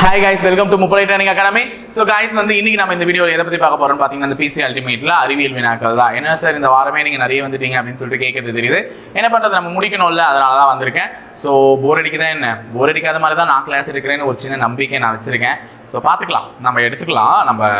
Hi guys, welcome to Mupalai Training Academy. So guys, இன்னைக்கு நம்ம இந்த வீடியோல எதை பத்தி பார்க்க போறோம்னு பாத்தீங்கன்னா அந்த PC Ultimateல அறிவியல் வினாக்கள் தான். என்ன சார் இந்த வாரமே நீங்க நிறைய வந்துட்டீங்க அப்படின்னு சொல்லிட்டு கேட்கிறது தெரியுது. என்ன பண்றது நம்ம முடிக்கணும்ல, அதனால தான் வந்திருக்கேன். ஸோ போர் அடிக்குதா என்ன? போர் அடிக்காத மாதிரி தான் நான் கிளாஸ் எடுக்கிறேன்னு ஒரு சின்ன நம்பிக்கை நான் வச்சிருக்கேன். ஸோ பார்த்துக்கலாம், நம்ம எடுத்துக்கலாம். நம்ம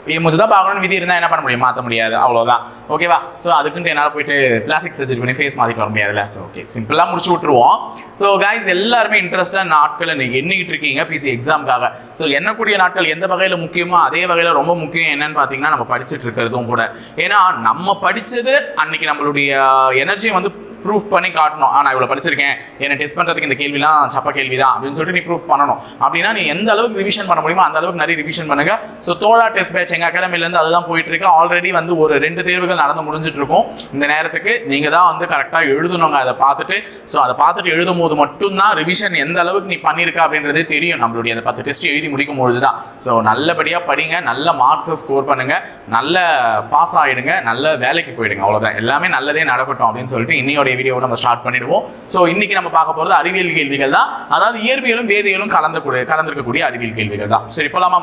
தான் பார்க்கணும்னு விதி இருந்தால் என்ன பண்ண முடியும், மாற்ற முடியாது, அவ்வளோதான். ஓகேவா? ஸோ அதுக்குன்ட்டு என்னால் போயிட்டு பிளாஸ்டிக் சர்ஜரி பண்ணி ஃபேஸ் மாற்றிட்டு வர முடியாதுல்ல. ஸோ ஓகே, சிம்பிளாக முடிச்சு விட்டுருவோம். ஸோ கைஸ், எல்லாருமே இன்ட்ரெஸ்டாக நாட்களை நீங்கள் எண்ணிக்கிட்டு இருக்கீங்க பிசி எக்ஸாமுக்காக. ஸோ எண்ணக்கூடிய நாட்கள் எந்த வகையில் முக்கியமோ அதே வகையில் ரொம்ப முக்கியம் என்னன்னு பார்த்தீங்கன்னா நம்ம படிச்சுட்டு இருக்கிறதும் கூட. ஏன்னா நம்ம படித்தது அன்னைக்கு நம்மளுடைய எனர்ஜியை வந்து ப்ரூஃப் பண்ணி காட்டணும். நான் இவ்வளோ படிச்சிருக்கேன், என்னை டெஸ்ட் பண்ணுறதுக்கு இந்த கேள்விலாம் சப்ப கேள்வி தான் அப்படின்னு சொல்லிட்டு நீ ப்ரூஃப் பண்ணணும். அப்படின்னா நீ எந்த அளவுக்கு ரிவிஷன் பண்ண முடியுமோ அந்த அளவுக்கு நிறைய ரிவிஷன் பண்ணுங்க. ஸோ தோழா டெஸ்ட் பேட்ச் எங்கள் அகாடமிலேருந்து அதுதான் போயிட்டு இருக்கு. ஆல்ரெடி வந்து ஒரு 2 தேர்வுகள் நடந்து முடிஞ்சிட்டு இருக்கும். இந்த நேரத்துக்கு நீங்கள் தான் வந்து கரெக்டாக எழுதணுங்க. அதை பார்த்துட்டு அதை பார்த்துட்டு எழுதும் போது மட்டும்தான் ரிவிஷன் எந்த அளவுக்கு நீ பண்ணியிருக்க அப்படின்றதே தெரியும். நம்மளுடைய அந்த 10 டெஸ்ட் எழுதி முடிக்கும் பொழுது தான். ஸோ நல்லபடியாக படிங்க, நல்ல மார்க்ஸை ஸ்கோர் பண்ணுங்க, நல்ல பாஸ் ஆகிடுங்க, நல்ல வேலைக்கு போயிடுங்க. அவ்வளோதான், எல்லாமே நல்லதே நடக்கட்டும் அப்படின்னு சொல்லிட்டு இன்னையோட வீடியோ நம்ம ஸ்டார்ட் பண்ணிடுவோம். சோ இன்னைக்கு நம்ம பார்க்க போறது அறிவியல் கேள்விகள் தான். அதாவது இயற்பியலும் வேதியியலும் கலந்திருக்கக்கூடிய அறிவியல் கேள்விகள் தான். சரி, போலாமா?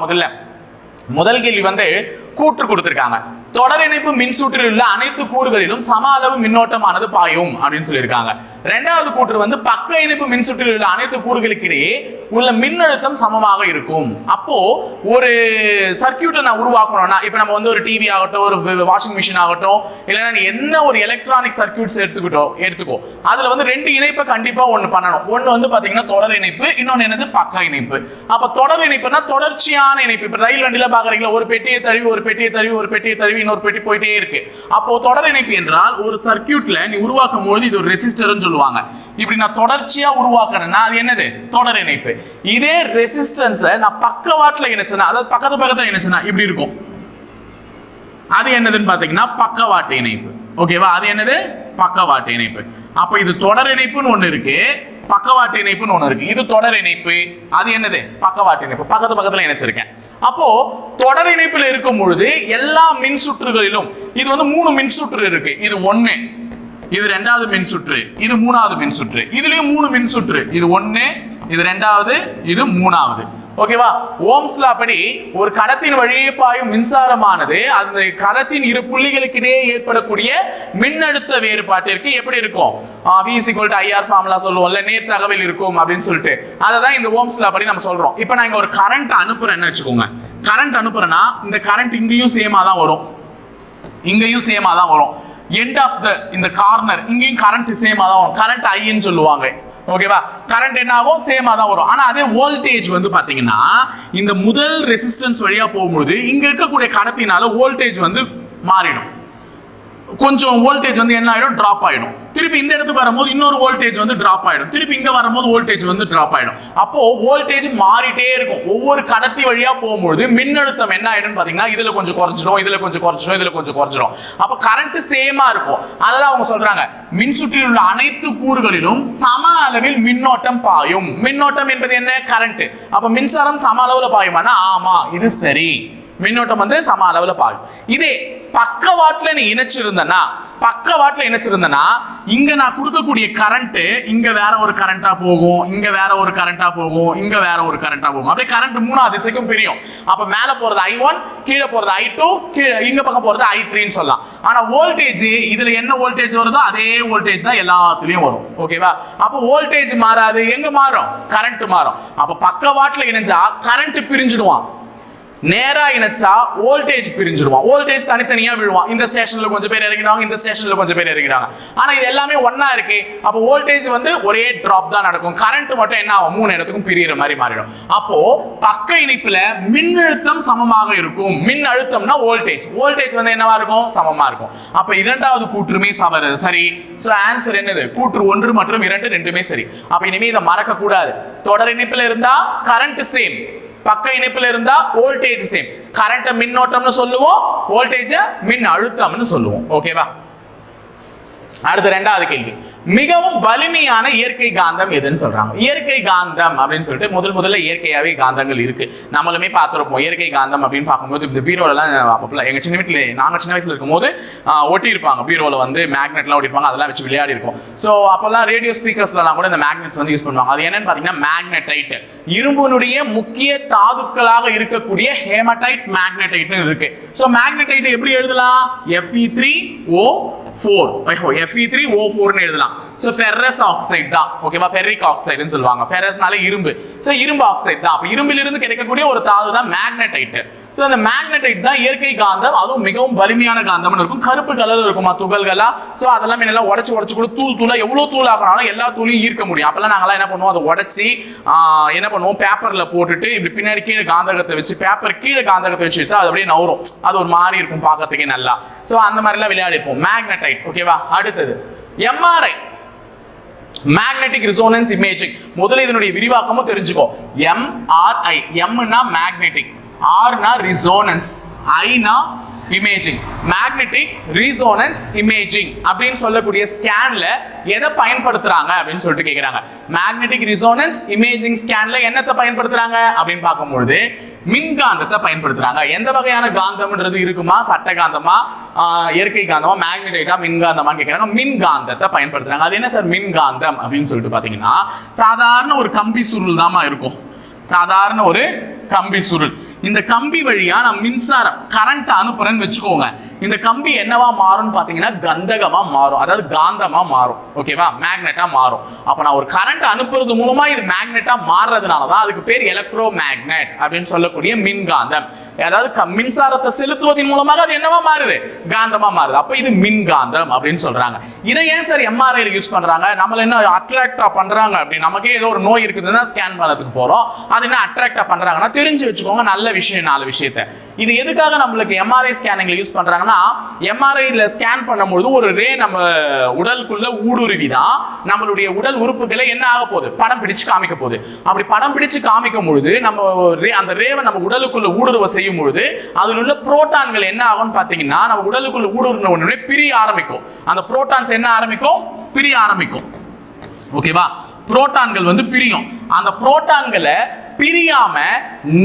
முதல் கேள்வி வந்து கூற்று கொடுத்திருக்காங்க. தொடர் இணைப்பு மின்சுற்றில் உள்ள அனைத்து கூறுகளிலும் சம அளவு மின்னோட்டமானது பாயும் அப்படின்னு சொல்லியிருக்காங்க. இரண்டாவது கூற்று வந்து பக்க இணைப்பு மின்சுற்றில் உள்ள அனைத்து கூறுகளுக்கிடையே உள்ள மின்னழுத்தம் சமமாக இருக்கும். அப்போ ஒரு சர்க்கியூட்டை நான் உருவாக்கணும்னா, இப்ப நம்ம வந்து ஒரு டிவி ஆகட்டும், ஒரு வாஷிங் மிஷின் ஆகட்டும், இல்லைன்னா என்ன ஒரு எலக்ட்ரானிக் சர்க்கியூட்ஸ் எடுத்துக்கோ, அதுல வந்து 2 இணைப்பை கண்டிப்பா ஒண்ணு பண்ணணும். ஒண்ணு வந்து பாத்தீங்கன்னா தொடர் இணைப்பு, இன்னொன்னு என்னது பக்க இணைப்பு. அப்ப தொடர் இணைப்புனா தொடர்ச்சியான இணைப்பு. இப்ப ரயில் வண்டியில பாக்குறீங்களா, ஒரு பெட்டியை தழுவி ஒரு பெட்டியை தழுவி ஒரு பெட்டியை தழுவி இன்னொரு பெட்டி போயிட்டே இருக்கு. அப்போ தொடர் இணைப்பு என்றால் ஒரு சர்க்கியூட்ல நீ உருவாக்கும் போது இது ஒரு ரெசிஸ்டர்னு சொல்லுவாங்க. இப்படி நான் தொடர்ச்சியா உருவாக்குறேன்னா அது என்னது? தொடர் இணைப்பு. இதே ரெசிஸ்டன்ஸை நான் பக்கவாட்டுல இணைச்சேன்னா, அதாவது பக்கத்துல இணைச்சேன்னா இப்படி இருக்கும். அது என்னதுன்னு பாத்தீங்கன்னா பக்கவாட்டு இணைப்பு. ஓகேவா? அது என்னது? பக்கவாட்டு இணைப்பு. அப்ப இது தொடர் இணைப்புன்னு ஒண்ணு இருக்கு, பக்கவாட்டு இணைப்புன்னு ஒண்ணு இருக்கு. இது தொடர் இணைப்பு, அது என்னது? பக்கவாட்டு இணைப்பு. பக்கத்துல இணைச்சிருக்கேன். அப்போ தொடர் இணைப்புல இருக்கும் பொழுது எல்லா மின் சுற்றுகளிலும் இது வந்து 3 மின் சுற்று இருக்கு. இது 1, இது 2வது மின் சுற்று, இது 3வது மின் சுற்று. இதுலயும் 3 மின் சுற்று. இது 1, இது 2வது, இது 3வது. ஓகேவா? ஓம்ஸ் லா படி ஒரு கடத்தின் வழியே பாயும் மின்சாரமானது அந்த கடத்தின் இரு புள்ளிகளுக்கிடையே ஏற்படக்கூடிய மின்னழுத்த வேறுபாட்டிற்கு எப்படி இருக்கும்? V = IR ஃபார்முலா சொல்லுவோம்ல, நேர் தகவல் இருக்கும் அப்படின்னு சொல்லிட்டு. அதை தான் இந்த ஓம்ஸ் லா படி நம்ம சொல்றோம். இப்போ நான் இங்க ஒரு கரண்ட் அனுப்புறேன்னு வச்சுக்கோங்க. கரண்ட் அனுப்புறேன்னா இந்த கரண்ட் இங்கேயும் சேமா தான் வரும், இங்கேயும் சேமா தான் வரும். எண்ட் ஆஃப் இந்த கார்னர் இங்கேயும் கரண்ட் சேமா தான் வரும். கரண்ட் ஐன்னு சொல்லுவாங்க. ஓகேவா? கரண்ட் என்ன ஆகும்? சேமா தான் வரும். ஆனா அதே வோல்டேஜ் வந்து பாத்தீங்கன்னா இந்த முதல் ரெசிஸ்டன்ஸ் வழியா போகும்போது இங்க இருக்கக்கூடிய கடத்தினால வோல்டேஜ் வந்து மாறிடும். கொஞ்சம் வோல்டேஜ் வந்து என்ன ஆயிடும்? டிராப் ஆயிடும். திருப்பி இந்த இடத்துக்கு வரும்போது இன்னொரு வோல்டேஜ் வந்து டிராப் ஆயிடும். திருப்பி இங்க வரும்போது வோல்டேஜ் வந்து டிராப் ஆயிடும். அப்போ வோல்டேஜ் மாறிட்டே இருக்கும். ஒவ்வொரு கடத்தி வழியா போகும்போது மின்னழுத்தம் என்ன ஆயிடும் பாத்தீங்கன்னா இதுல கொஞ்சம் குறைஞ்சிடும், இதுல கொஞ்சம் குறைஞ்சிடும், இதுல கொஞ்சம் குறைஞ்சிடும். அப்ப கரண்ட் சேமா இருக்கும். அதெல்லாம் அவங்க சொல்றாங்க, மின் சுற்றில் உள்ள அனைத்து கூறுகளிலும் சம அளவில் மின்னோட்டம் பாயும். மின்னோட்டம் என்பது என்ன? கரண்ட். அப்ப மின்சாரம் சம அளவுல பாயுமானா ஆமா, இது சரி. மின்னோட்டம் வந்து சம அளவுல பாயும். இதே பக்கவாட்டுல நீ இணைச்சிருந்தனா, இங்க நான் கொடுக்கக்கூடிய கரண்ட் இங்க வேற ஒரு கரண்டா போகும், இங்க வேற ஒரு கரண்டா போகும், இங்க வேற ஒரு கரண்டா போகும். அப்படியே கரண்ட் 3 திசைக்கும் பிரியும். அப்ப மேல போறது I1, கீழே போறது I2, இங்க பக்கம் போறது I3ன்னு சொல்லலாம். ஆனா வோல்டேஜ் இதுல என்ன வோல்டேஜ் வருதோ அதே வோல்டேஜ் தான் எல்லாத்துலயும் வரும். ஓகேவா? அப்ப வோல்டேஜ் மாறாது. எங்க மாறும்? கரண்ட் மாறும். அப்ப பக்கவாட்டுல இணைஞ்சா கரண்ட் பிரிஞ்சிடுவான், நேரா இணைச்சா வோல்டேஜ் பிரிஞ்சிடுவான். வோல்டேஜ் தனித்தனியா விழுவான். இந்த ஸ்டேஷன்ல கொஞ்சம் பேர் இறங்கிடுவாங்க, இந்த ஸ்டேஷன்ல கொஞ்சம் பேர் இறங்கிடுவாங்க. ஆனா இது எல்லாமே ஒண்ணா இருக்கு. அப்போ வோல்டேஜ் வந்து ஒரே டிராப் தான் நடக்கும். கரண்ட் மட்டும் என்ன ஆகும்? 3 இடத்துக்கும் பிரியிற மாதிரி மாறிடும். அப்போ பக்க இணைப்புல மின்னழுத்தம் சமமாக இருக்கும். மின் அழுத்தம்னா வோல்டேஜ், வோல்டேஜ் வந்து என்னவா இருக்கும்? சமமா இருக்கும். அப்ப இரண்டாவது கூற்றுமே சரி. சோ ஆன்சர் என்னது? கூற்று 1 மற்றும் 2 ரெண்டுமே சரி. அப்ப இனிமே இதை மறக்க கூடாது. தொடர் இணைப்புல இருந்தா கரண்ட் சேம், பக்க இணைப்புல இருந்தா வோல்டேஜ் சேம். கரண்ட் மின்னோட்டம்னு சொல்லுவோம், வோல்டேஜ் மின் அழுத்தம்னு சொல்லுவோம். ஓகேவா? அடுத்த ரெண்டாவது கேள்வி, மிகவும் வலிமையான இயற்கை காந்தம் எதுன்னு சொல்றாங்க. இயற்கை காந்தம் அப்படின்னு சொல்லிட்டு முதல்ல இயற்கையாவே காந்தங்கள் இருக்கு, நம்மளுமே பார்த்துருப்போம். இயற்கை காந்தம் அப்படின்னு பார்க்கும்போது இந்த பீரோலாம் எங்க சின்ன வீட்டுல நாங்க சின்ன வயசுல இருக்கும் போது ஒட்டி இருப்பாங்க, பீரோல வந்து மேக்னெட்லாம் ஒட்டிருப்பாங்க, அதெல்லாம் வச்சு விளையாடி இருக்கும். ஸோ அப்பெல்லாம் ரேடியோ ஸ்பீக்கர்ஸ்லாம் கூட இந்த மேக்னெட்ஸ் வந்து யூஸ் பண்ணுவாங்க. அது என்னன்னு பாத்தீங்கன்னா மேக்னெடைட், இரும்பினுடைய முக்கிய தாதுக்களாக இருக்கக்கூடிய ஹேமடைட் மேக்னெடைட்னு இருக்கு. ஸோ மேக்னெடைட் எப்படி எழுதலாம்? Fe3O4 Fe3O4 னு எழுதலாம். சோ ஃபெரஸ் ஆக்சைடு தான், ஓகேவா? ஃபெர்ரிக் ஆக்சைடுன்னு சொல்லுவாங்க. ஃபெரஸ்னால இரும்பு, சோ இரும்பு ஆக்சைடு தான். அப்ப இரும்பில் இருந்து கிடைக்கக்கூடிய ஒரு தாது தான் மேக்னெடைட். சோ அந்த மேக்னெடைட் தான் இயற்கை காந்தம், அதுவும் மிகவும் வலிமையான காந்தம்னு இருக்கும். கருப்பு கலர்ல இருக்குமா துகள்களா, சோ அதெல்லாம் என்னெல்லாம் உடைச்சு கூட தூளா எவ்வளவு தூள் ஆகறாலும் எல்லா தூளையும் ஈர்க்க முடியும். அப்பெல்லாம் நாங்கெல்லாம் என்ன பண்ணுவோம், அதை உடைச்சி என்ன பண்ணுவோம், பேப்பர்ல போட்டுட்டு இப்படி பின்னாடி கீழே காந்தகத்தை வச்சு, பேப்பர் கீழே காந்தகத்தை வச்சு அது அப்படியே நவரும், அது ஒரு மாதிரி இருக்கும் பார்க்கறதுக்கே நல்லா. சோ அந்த மாதிரி எல்லாம் விளையாடி இருப்போம். மேக்னெடைட், ஓகேவா? அடுத்தது MRI, மேக்னெட்டிக் ரிசோனன்ஸ் இமேஜிங். முதல்ல இதனுடைய விரிவாக்கமும் தெரிஞ்சுக்கோ. MRI, M னா மேக்னெட்டிக், R னா ரிசோனன்ஸ், I னா இமேஜிங். மேக்னெட்டிக் ரிசோனன்ஸ் இமேஜிங் அப்படின்னு சொல்லக்கூடிய ஸ்கேன்ல எதை பயன்படுத்துறாங்க அப்படின்னு சொல்லிட்டு கேக்குறாங்க. மேக்னெட்டிக் ரிசோனன்ஸ் இமேஜிங் ஸ்கேன்ல என்னத்தை பயன்படுத்துறாங்க அப்படின்னு பார்க்கும்போது மின்காந்தத்தை பயன்படுத்துறாங்க. எந்த வகையான காந்தம்ன்றது இருக்குமா, சட்ட காந்தமா, இயற்கை காந்தமா, மேக்னெடைட்டா, மின்காந்தமான்னு கேக்குறாங்க. மின்காந்தத்தை பயன்படுத்துறாங்க. அது என்ன சார் மின்காந்தம் அப்படின்னு சொல்லிட்டு பாத்தீங்கன்னா, சாதாரண ஒரு கம்பி சுருள் தாமா இருக்கும், சாதாரண ஒரு கம்பி சுருள். இந்த கம்பி வழியா நான் மின்சாரம் கரண்ட் அனுப்புறேன்னு வச்சுக்கோங்க. இந்த கம்பி என்னவா மாறும்னு பாத்தீங்கன்னா கந்தகமா மாறும், அதாவது காந்தமா மாறும், ஓகேவா? மேக்னெட்டா மாறும். அப்ப நான் ஒரு கரண்ட் அனுப்புறது மூலமா இது மேக்னெட்டா மாறுறதுனாலதான் அதுக்கு பேர் எலக்ட்ரோ மேக்னெட் அப்படின்னு சொல்லக்கூடிய மின்காந்தம். அதாவது மின்சாரத்தை செலுத்துவதன் மூலமாக அது என்னவா மாறுது, காந்தமா மாறுது. அப்ப இது மின்காந்தம் அப்படின்னு சொல்றாங்க. இதை ஏன் சார் MRI யூஸ் பண்றாங்க? நம்மள என்ன அட்ராக்டா பண்றாங்க அப்படி, நமக்கே ஏதோ ஒரு நோய் இருக்குதுன்னா ஸ்கேன் பண்ணதுக்கு போறோம், அது என்ன அட்ராக்டா பண்றாங்கன்னா தெரிஞ்சு வச்சுக்கோங்க. நல்ல விஷயம், 4 விஷயத்தை. இது எதுக்காக நம்மளுக்கு MRI ஸ்கேனிங்ல யூஸ் பண்றாங்கன்னா, MRIல ஸ்கேன் பண்ணும்போது ஒரு ரே நம்ம உடலுக்குள்ள ஊடுருவிதான் நம்மளுடைய உடல் உறுப்புகளை என்ன ஆக போகுது, படம் பிடிச்சு காமிக்க போகுது. அப்படி படம் பிடிச்சு காமிக்கும் பொழுது நம்ம அந்த ரேவை நம்ம உடலுக்குள்ள ஊடுருவ செய்யும் பொழுது அதில் உள்ள புரோட்டான்கள் என்ன ஆகும்னு பாத்தீங்கன்னா, நம்ம உடலுக்குள்ள ஊடுருவின உடனே பிரிய ஆரம்பிக்கும். அந்த புரோட்டான்ஸ் என்ன ஆரம்பிக்கும், பிரிய ஆரம்பிக்கும், ஓகேவா? புரோட்டான்கள் வந்து பிரியும். அந்த புரோட்டான்களை பிரியாம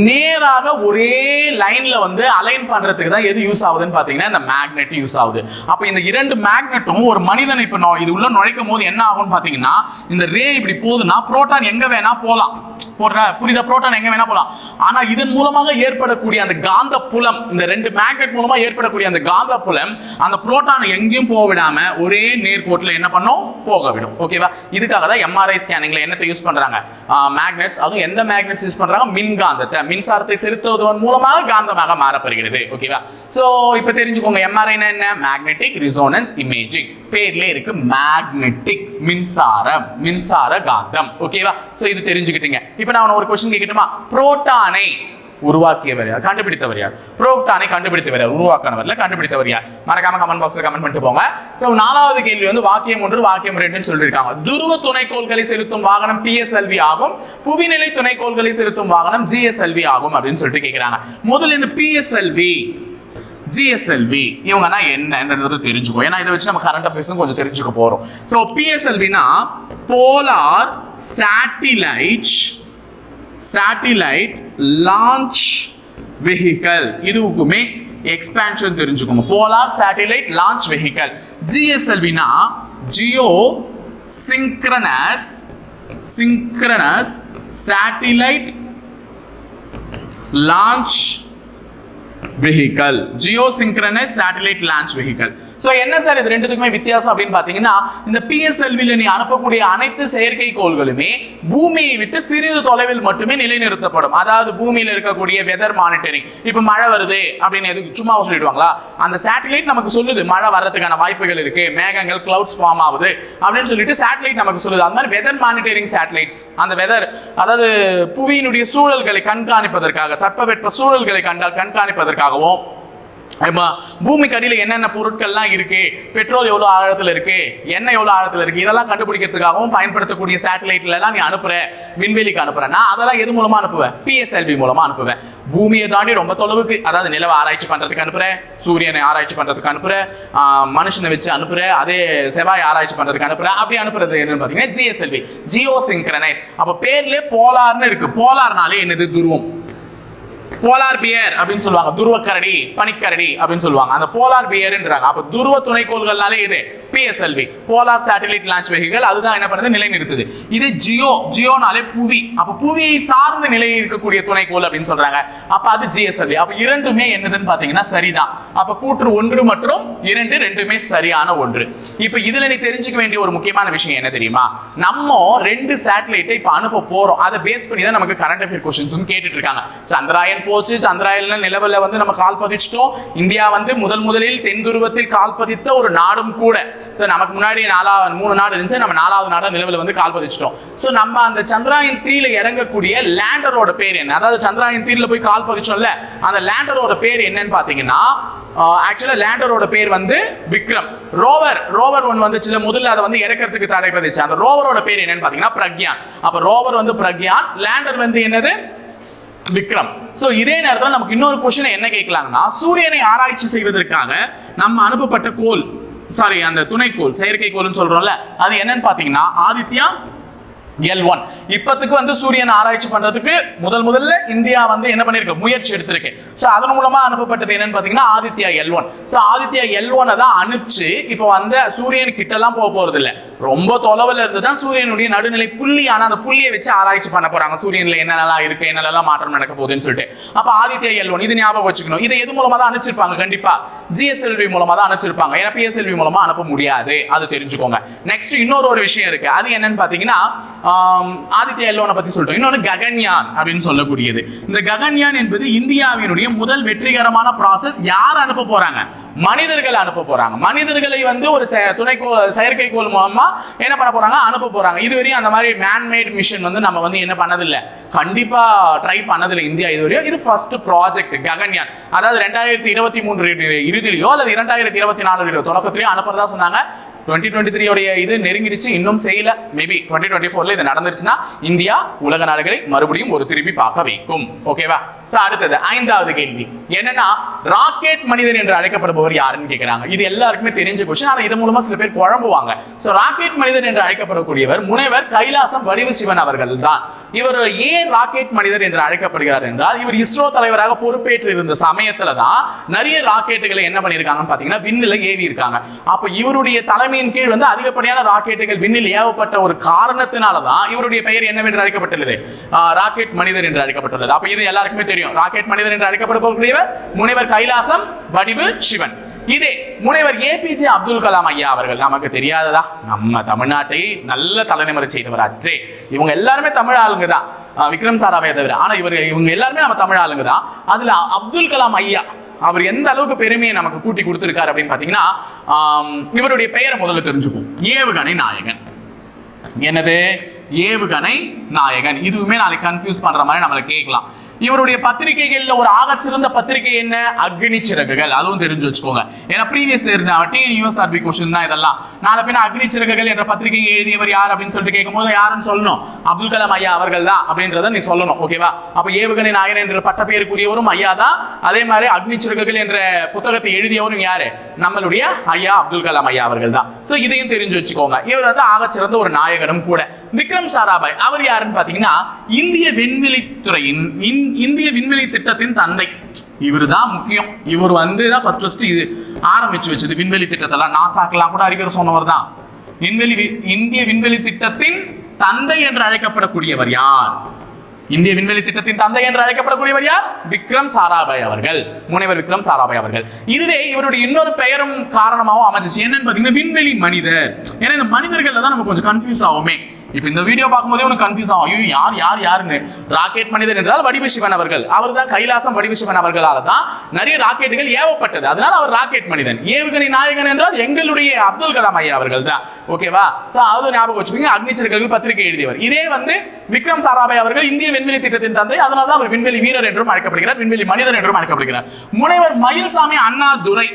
நேராக ஒரே லைன்ல வந்து அலைன் பண்றதுக்கு தான் எது யூஸ் ஆகுதுன்னு பாத்தீங்கன்னா இந்த மேக்னெட் யூஸ் ஆகுது. அப்ப இந்த 2 மேக்னெட்டும் ஒரு மனிதனை இப்ப இது உள்ள நுழைக்கும் போது என்ன ஆகும்னு பாத்தீங்கன்னா, இந்த ரே இப்படி போகுதுன்னா புரோட்டான் எங்க வேணா போலாம், புரியுதா? புரோட்டான் எங்க வேணா போலாம். ஆனா இதன் மூலமாக ஏற்படக்கூடிய அந்த காந்த புலம், இந்த 2 மேக்னெட் மூலமா ஏற்படக்கூடிய அந்த காந்த புலம் அந்த புரோட்டான் எங்கேயும் போக விடாம ஒரே நேர்கோட்டில் என்ன பண்ணும், போக விடும், ஓகேவா? இதுக்காக தான் MRI ஸ்கேனிங்ல என்னத்தை யூஸ் பண்றாங்க, மேக்னெட்ஸ். அதுவும் எந்த மேக்னெட்ஸ் யூஸ் பண்றாங்க, மின்காந்தத்தை. மின்சாரத்தை செலுத்துவதன் மூலமாக காந்தமாக மாறப்படுகிறது, ஓகேவா? சோ இப்போ தெரிஞ்சுக்கோங்க, MRI என்ன, மேக்னெட்டிக் ரிசோனன்ஸ் இமேஜிங். பேர்ல இருக்கு மேக்னெட்டிக், மின்சாரம், மின்சார காந்தம், ஓகேவா? சோ இது தெரிஞ்சுக்கிட்டீங்க. இப்போ நான் ஒரு क्वेश्चन கேட்கட்டுமா? புரோட்டானை உருவாக்கியவர் யார், கண்டுபிடித்தவர் யார்? புரோட்டானை கண்டுபிடித்தவர் யார், உருவாக்கினவர்ல கண்டுபிடித்தவர் யார்? மறக்காம கமெண்ட் பாக்ஸ்ல கமெண்ட் பண்ணிட்டு போங்க. சோ 4வது கேள்வி வந்து வாக்கியம் 1 வாக்கியம் 2ன்னு சொல்லிருக்காங்க. துருவ துணைக்கோள்களை செலுத்தும் வாகனம் PSLV ஆகும், புவிநிலை துணைக்கோள்களை செலுத்தும் வாகனம் GSLV ஆகும் அப்படின்னு சொல்லிட்டு கேக்குறாங்க. முதல்ல இந்த PSLV GSLV இவங்கன்னா என்னன்றது தெரிஞ்சுக்கோ. ஏன்னா இதை வச்சு நம்ம கரண்ட் அஃபேர்ஸும் கொஞ்சம் தெரிஞ்சுக்க போறோம். சோ PSLVனா போலார் சேட்டிலைட் லான்ச் வெஹிக்கல். இதுக்குமே எக்ஸ்பான்ஷன் தெரிஞ்சுக்கோங்க. Polar satellite launch vehicle. GSLVனா geo synchronous satellite launch vehicle. Geosynchronous satellite launch vehicle. So என்ன சார் இது ரெண்டுத்துக்குமே வித்தியாசம் அப்படின்னு பாத்தீங்கன்னா, இந்த PSLVல நீ அனுப்பக்கூடிய அனைத்து செயற்கைக்கோள்களுமே பூமியை விட்டு சிறிது தொலைவில் மட்டுமே நிலைநிறுத்தப்படும். அதாவது பூமியில இருக்கக்கூடிய வெதர் மானிட்டரிங், இப்ப மழை வருது அப்படின்னு எதுக்கு சும்மா சொல்லிடுவாங்களா? அந்த சேட்டலைட் நமக்கு சொல்லுது மழை வர்றதுக்கான வாய்ப்புகள் இருக்கு, மேகங்கள் கிளவுட்ஸ் ஃபார்ம் ஆகுது அப்படின்னு சொல்லிட்டு சேட்டலைட் நமக்கு சொல்லுது. அந்த மாதிரி வெதர் மானிட்டரிங் சேட்டலைட்ஸ், அந்த வெதர் அதாவது புவியினுடைய சூழல்களை கண்காணிப்பதற்காக, தட்பவெட்ப சூழல்களை கண்காணிப்பதற்காகவும் பூமிக்கு அடியில் என்னென்ன பொருட்கள்லாம் இருக்கு, பெட்ரோல் எவ்வளவு ஆழத்துல இருக்கு, எண்ணெய் எவ்வளவு ஆழத்துல இருக்கு, இதெல்லாம் கண்டுபிடிக்கிறதுக்காகவும் பயன்படுத்தக்கூடிய சேட்டலைட்ல எல்லாம் நீ அனுப்புற, விண்வெளிக்கு அனுப்புறேன்னா அதெல்லாம் எது மூலமா அனுப்புவேன்? PSLV மூலமா அனுப்புவேன். பூமியை தாண்டி ரொம்ப தொலைவுக்கு, அதாவது நிலவை ஆராய்ச்சி பண்றதுக்கு அனுப்புற, சூரியனை ஆராய்ச்சி பண்றதுக்கு அனுப்புற, மனுஷனை வச்சு அனுப்புற, அதே செவ்வாய் ஆராய்ச்சி பண்றதுக்கு அனுப்புற. அப்படி அனுப்புறது என்னன்னு பாத்தீங்கன்னா GSLV, ஜியோ சிங்க்ரனைஸ். அப்ப பேர்ல போலார்னு இருக்கு. போலார்னாலே என்னது? துருவம். போலார் பியர் அப்படின்னு சொல்லுவாங்க, துருவ கரடி, பனிக்கரடி அப்படின்னு சொல்லுவாங்க. அந்த போலார் பியர்ன்றாங்க. அப்ப துருவ துணைக்கோள்கள்னாலே இது PSLV, polar satellite launch vehicle. அதுதான் என்ன பண்ணுது? நிலை நிறுத்துது. இது ஜியோனாலே புவி. அப்ப புவியை சார்ந்த நிலை இருக்கக்கூடிய துணைக்கோள் அப்படின்னு சொல்றாங்க. அப்ப அது GSLV. அப்ப இரண்டுமே என்னதுன்னு பாத்தீங்கன்னா சரிதான். அப்ப கூற்று 1 மற்றும் 2 ரெண்டுமே சரியான ஒன்று. இப்ப இதுல நீ தெரிஞ்சுக்க வேண்டிய ஒரு முக்கியமான விஷயம் என்ன தெரியுமா? நம்ம 2 சேட்டலைட்டை இப்ப அனுப்ப போறோம். அதை பேஸ் பண்ணி தான் நமக்கு கரண்ட் அஃபேர் क्वेश्चंस கேட்டுட்டு இருக்காங்க. சந்திராயன் போச்சு, சந்திராயன்ல நிலவுல வந்து நம்ம கால் பதிச்சிட்டோம். இந்தியா வந்து முதலில் தென் துருவத்தில் கால் பதித்த ஒரு நாடும் கூட. சோ நமக்கு முன்னாடி 3 நாடு இருந்துச்சு, நம்ம 4வது நாடா நிலவுல வந்து கால் பதிச்சிட்டோம். சோ நம்ம அந்த சந்திராயன் 3ல இறங்கக்கூடிய லேண்டரோட பேர் என்ன? அதாவது சந்திராயன் 3ல போய் கால் பதிச்சோம்ல, அந்த லேண்டரோட பேர் என்னன்னு பாத்தீங்கன்னா, ஆக்சுவலா லேண்டரோட பேர் வந்து விக்ரம். ரோவர் ஒன்னு வந்துச்சுல முதல்ல, அதை வந்து இறக்கிறதுக்கு தடை பதிச்சு. அந்த ரோவரோட பேர் என்னன்னு பாத்தீங்கன்னா பிரக்யான். அப்ப ரோவர் வந்து பிரக்யான், லேண்டர் வந்து என்னது? விக்ரம். சோ இதே நேரத்தில் நமக்கு இன்னொரு क्वेश्चन என்ன கேட்கலாம்னா, சூரியனை ஆராய்ச்சி செய்வதற்காக நம்ம அனுப்பப்பட்ட கோள், அந்த துணைக்கோள், செயற்கைக்கோள்னு சொல்றோம்ல, அது என்னன்னு பாத்தீங்கன்னா ஆதித்யா L1. இப்பத்துக்கு வந்து சூரியன் ஆராய்ச்சி பண்றதுக்கு முதல்ல இந்தியா வந்து என்ன பண்ணிருக்கு? முயற்சி எடுத்திருக்கு. சோ அதன் மூலமா அனுப்பப்பட்டது என்னன்னு பாத்தீங்கன்னா Aditya L1. So Aditya L1 தான் அனுப்பிச்சு இப்போ வந்து சூரியன் கிட்ட எல்லாம் போறது இல்ல, ரொம்ப தொலைவுல இருந்து தான் சூரியனுடைய நடுநிலை புள்ளியான அந்த புள்ளியை வச்சு ஆராய்ச்சி பண்ண போறாங்க. சூரியன்ல என்னெல்லாம் இருக்கு, என்னெல்லாம் மாற்றம் நடக்க போகுதுன்னு சொல்லிட்டு. அப்ப ஆதித்யா L1 இது ஞாபகம் வச்சுக்கணும். இதை எது மூலமா தான் அனுப்பிச்சிருப்பாங்க? கண்டிப்பா GSLV மூலமா தான் அனுப்பிச்சிருப்பாங்க. ஏன்னா PSLV மூலமா அனுப்ப முடியாது, அது தெரிஞ்சுக்கோங்க. நெக்ஸ்ட் இன்னொரு விஷயம் இருக்கு. அது என்னன்னு பாத்தீங்கன்னா ஆதித்யா L1 பத்தி சொல்லிட்டோம். இன்னொன்னு ககன்யான் அப்படின்னு சொல்லக்கூடியது. இந்த ககன்யான் என்பது இந்தியாவினுடைய முதல் வெற்றிகரமான ப்ராசஸ். யார் அனுப்ப போறாங்க? மனிதர்கள் அனுப்ப போறாங்க. மனிதர்களை வந்து ஒரு செயற்கைக்கோள் மூலமா என்ன பண்ண போறாங்க? அனுப்ப போறாங்க. இதுவரையும் அந்த மாதிரி மேன்மேட் மிஷன் வந்து நம்ம வந்து என்ன பண்ணதில்லை, கண்டிப்பா ட்ரை பண்ணதில்லை இந்தியா இதுவரையும். இது ஃபர்ஸ்ட் ப்ராஜெக்ட் ககன்யான். அதாவது 2023 இறுதியிலயோ அல்லது 2024 தொடக்கத்திலேயோ அனுப்புறதா சொன்னாங்க. 2023 உடைய இது நெருங்கிடுச்சு, இன்னும் செய்யல. மேபி 2024 இது நடந்துருச்சுன்னா இந்தியா உலக நாடுகளை மறுபடியும் ஒரு திரும்பி பார்க்க வைக்கும். ஓகேவா? சோ அடுத்தது 5வது கேள்வி என்னன்னா, ராக்கெட் மனிதர் என்று அழைக்கப்படுபவர் யாருன்னு கேட்கிறாங்க. இது எல்லாருக்குமே தெரிஞ்ச क्वेश्चन. ஆனா இது மூலமா சில பேர் குழம்புவாங்க. சோ ராக்கெட் மனிதர் என்று அழைக்கப்படக்கூடியவர் முனைவர் கைலாசம் வடிவு சிவன் அவர்கள் தான். இவர் ஏன் ராக்கெட் மனிதர் என்று அழைக்கப்படுகிறார் என்றால், இவர் இஸ்ரோ தலைவராக பொறுப்பேற்று இருந்த சமயத்துல தான் நிறைய ராக்கெட்டுகளை என்ன பண்ணிருக்காங்கன்னு பாத்தீங்கன்னா விண்ணில ஏவி இருக்காங்க. அப்ப இவருடைய தலைமையின் கீழ் வந்து அதிகப்படியான ராக்கெட்டுகள் விண்ணில் ஏவப்பட்ட ஒரு காரணத்தினாலதான் இவருடைய பெயர் என்னவென்று அழைக்கப்பட்டுள்ளது? ராக்கெட் மனிதர் என்று அழைக்கப்பட்டுள்ளது. அப்ப இது எல்லாருக்குமே தெரியும். ராக்கெட் மனிதர் என்று அழைக்கப்படக்கூடியவர் முனைவர் கைலாசம் வடிவு சிவன். இதே முனைவர் APJ அப்துல் கலாம் ஐயா அவர்கள் நமக்கு தெரியாததா? நம்ம தமிழ்நாட்டை நல்ல தலைநிமிர செய்தவர் அற்றே. இவங்க எல்லாருமே தமிழ் ஆளுங்க தான், விக்ரம் சாராபாயை தவிர. ஆனா இவங்க எல்லாருமே நம்ம தமிழ் ஆளுங்க தான். அதுல அப்துல் கலாம் ஐயா அவர் எந்த அளவுக்கு பெருமையை நமக்கு கூட்டி கொடுத்திருக்காரு அப்படின்னு பாத்தீங்கன்னா, இவருடைய பெயரை முதல்ல தெரிஞ்சுக்கும். ஏவுகணை நாயகன். என்னது? ஏவுகணை நாயகன். இதுவுமே நாளைக்கு கன்ஃபியூஸ் பண்ற மாதிரி நம்மள கேட்கலாம். இவருடைய பத்திரிகைகள்ல ஒரு ஆகச்சிறந்த பத்திரிகை என்ன? அக்னி சிறகுகள். அதுவும் தெரிஞ்சு வச்சுக்கோங்க. ஏன்னா ப்ரீவியஸ் TNUSRB क्वेश्चन தான் இதெல்லாம். நாளை பின்ன அக்னி சிறகுகள் என்ற பத்திரிகையை எழுதியவர் யார் அப்படின்னு சொல்லிட்டு கேட்கும்போது யாருன்னு சொல்லணும்? அப்துல் கலாம் ஐயா அவர்கள் தான் அப்படின்றத நீ சொல்லணும். ஓகேவா? அப்ப ஏவுகணை நாயகன் என்ற பட்ட பெயருக்குரியவரும் ஐயா தான். அதே மாதிரி அக்னி சிறகுகள் என்ற புத்தகத்தை எழுதியவரும் யாரு? நம்மளுடைய ஐயா அப்துல் கலாம் ஐயா அவர்கள் தான். சோ இதையும் தெரிஞ்சு வச்சுக்கோங்க. இவர் வந்து ஆகச்சிறந்த ஒரு நாயகனும் கூட. விக்ரம் சாராபாய் அவர் யாருன்னு பாத்தீங்கன்னா, இந்திய விண்வெளித்துறையின் இந்திய விண்வெளி திட்டத்தின் தந்தை. இவர் தான் முக்கியம். இவர் வந்து தான் ஃபர்ஸ்ட் இது ஆரம்பிச்சு வச்சது விண்வெளி திட்டத்தெல்லாம். நாசாக்கெல்லாம் கூட அறிவிக்கிற சொன்னவர் தான். இந்திய விண்வெளி திட்டத்தின் தந்தை என்று அழைக்கப்படக்கூடியவர் யார்? இந்திய விண்வெளி திட்டத்தின் தந்தை என்று அழைக்கப்படக்கூடியவர் யார்? விக்ரம் சாராபாய் அவர்கள், முனைவர் விக்ரம் சாராபாய் அவர்கள். இதுவே இவருடைய இன்னொரு பெயரும் காரணமாகவும் அமைஞ்சிச்சு. என்னன்னு பாத்தீங்கன்னா விண்வெளி மனிதர். ஏன்னா இந்த மனிதர்கள் தான் நம்ம கொஞ்சம் கன்ஃபியூஸ் ஆகுமே. இப்போ இந்த வீடியோ பார்க்கும்போதே உனக்கு கன்ஃபியூஸ் ஆகும், ஐயோ யார் யார் யாருன்னு. ராக்கெட் மனிதன் என்றால் வடிவு சிவன் அவர்கள், அவர் தான் கைலாசம் வடிவு சிவன் அவர்களால் தான் நிறைய ராக்கெட்டுகள் ஏவப்பட்டது, அதனால அவர் ராக்கெட் மனிதன். ஏவுகணை நாயகன் என்றால் எங்களுடைய அப்துல் கலாம் ஐயா அவர்கள் தான். ஓகேவா? சோ அது ஞாபகம் வச்சுக்கோங்க. அக்னிச்சிறகுகள் பத்திரிகை எழுதியவர். இதே வந்து விக்ரம் சாராபாய் அவர்கள் இந்திய விண்வெளி திட்டத்தின் தந்தை, அதனால தான் அவர் விண்வெளி வீரர் என்றும் அழைக்கப்படுகிறார், விண்வெளி மனிதன் என்றும் அழைக்கப்படுகிறார். முனைவர் மயில்சாமி அண்ணாதுரை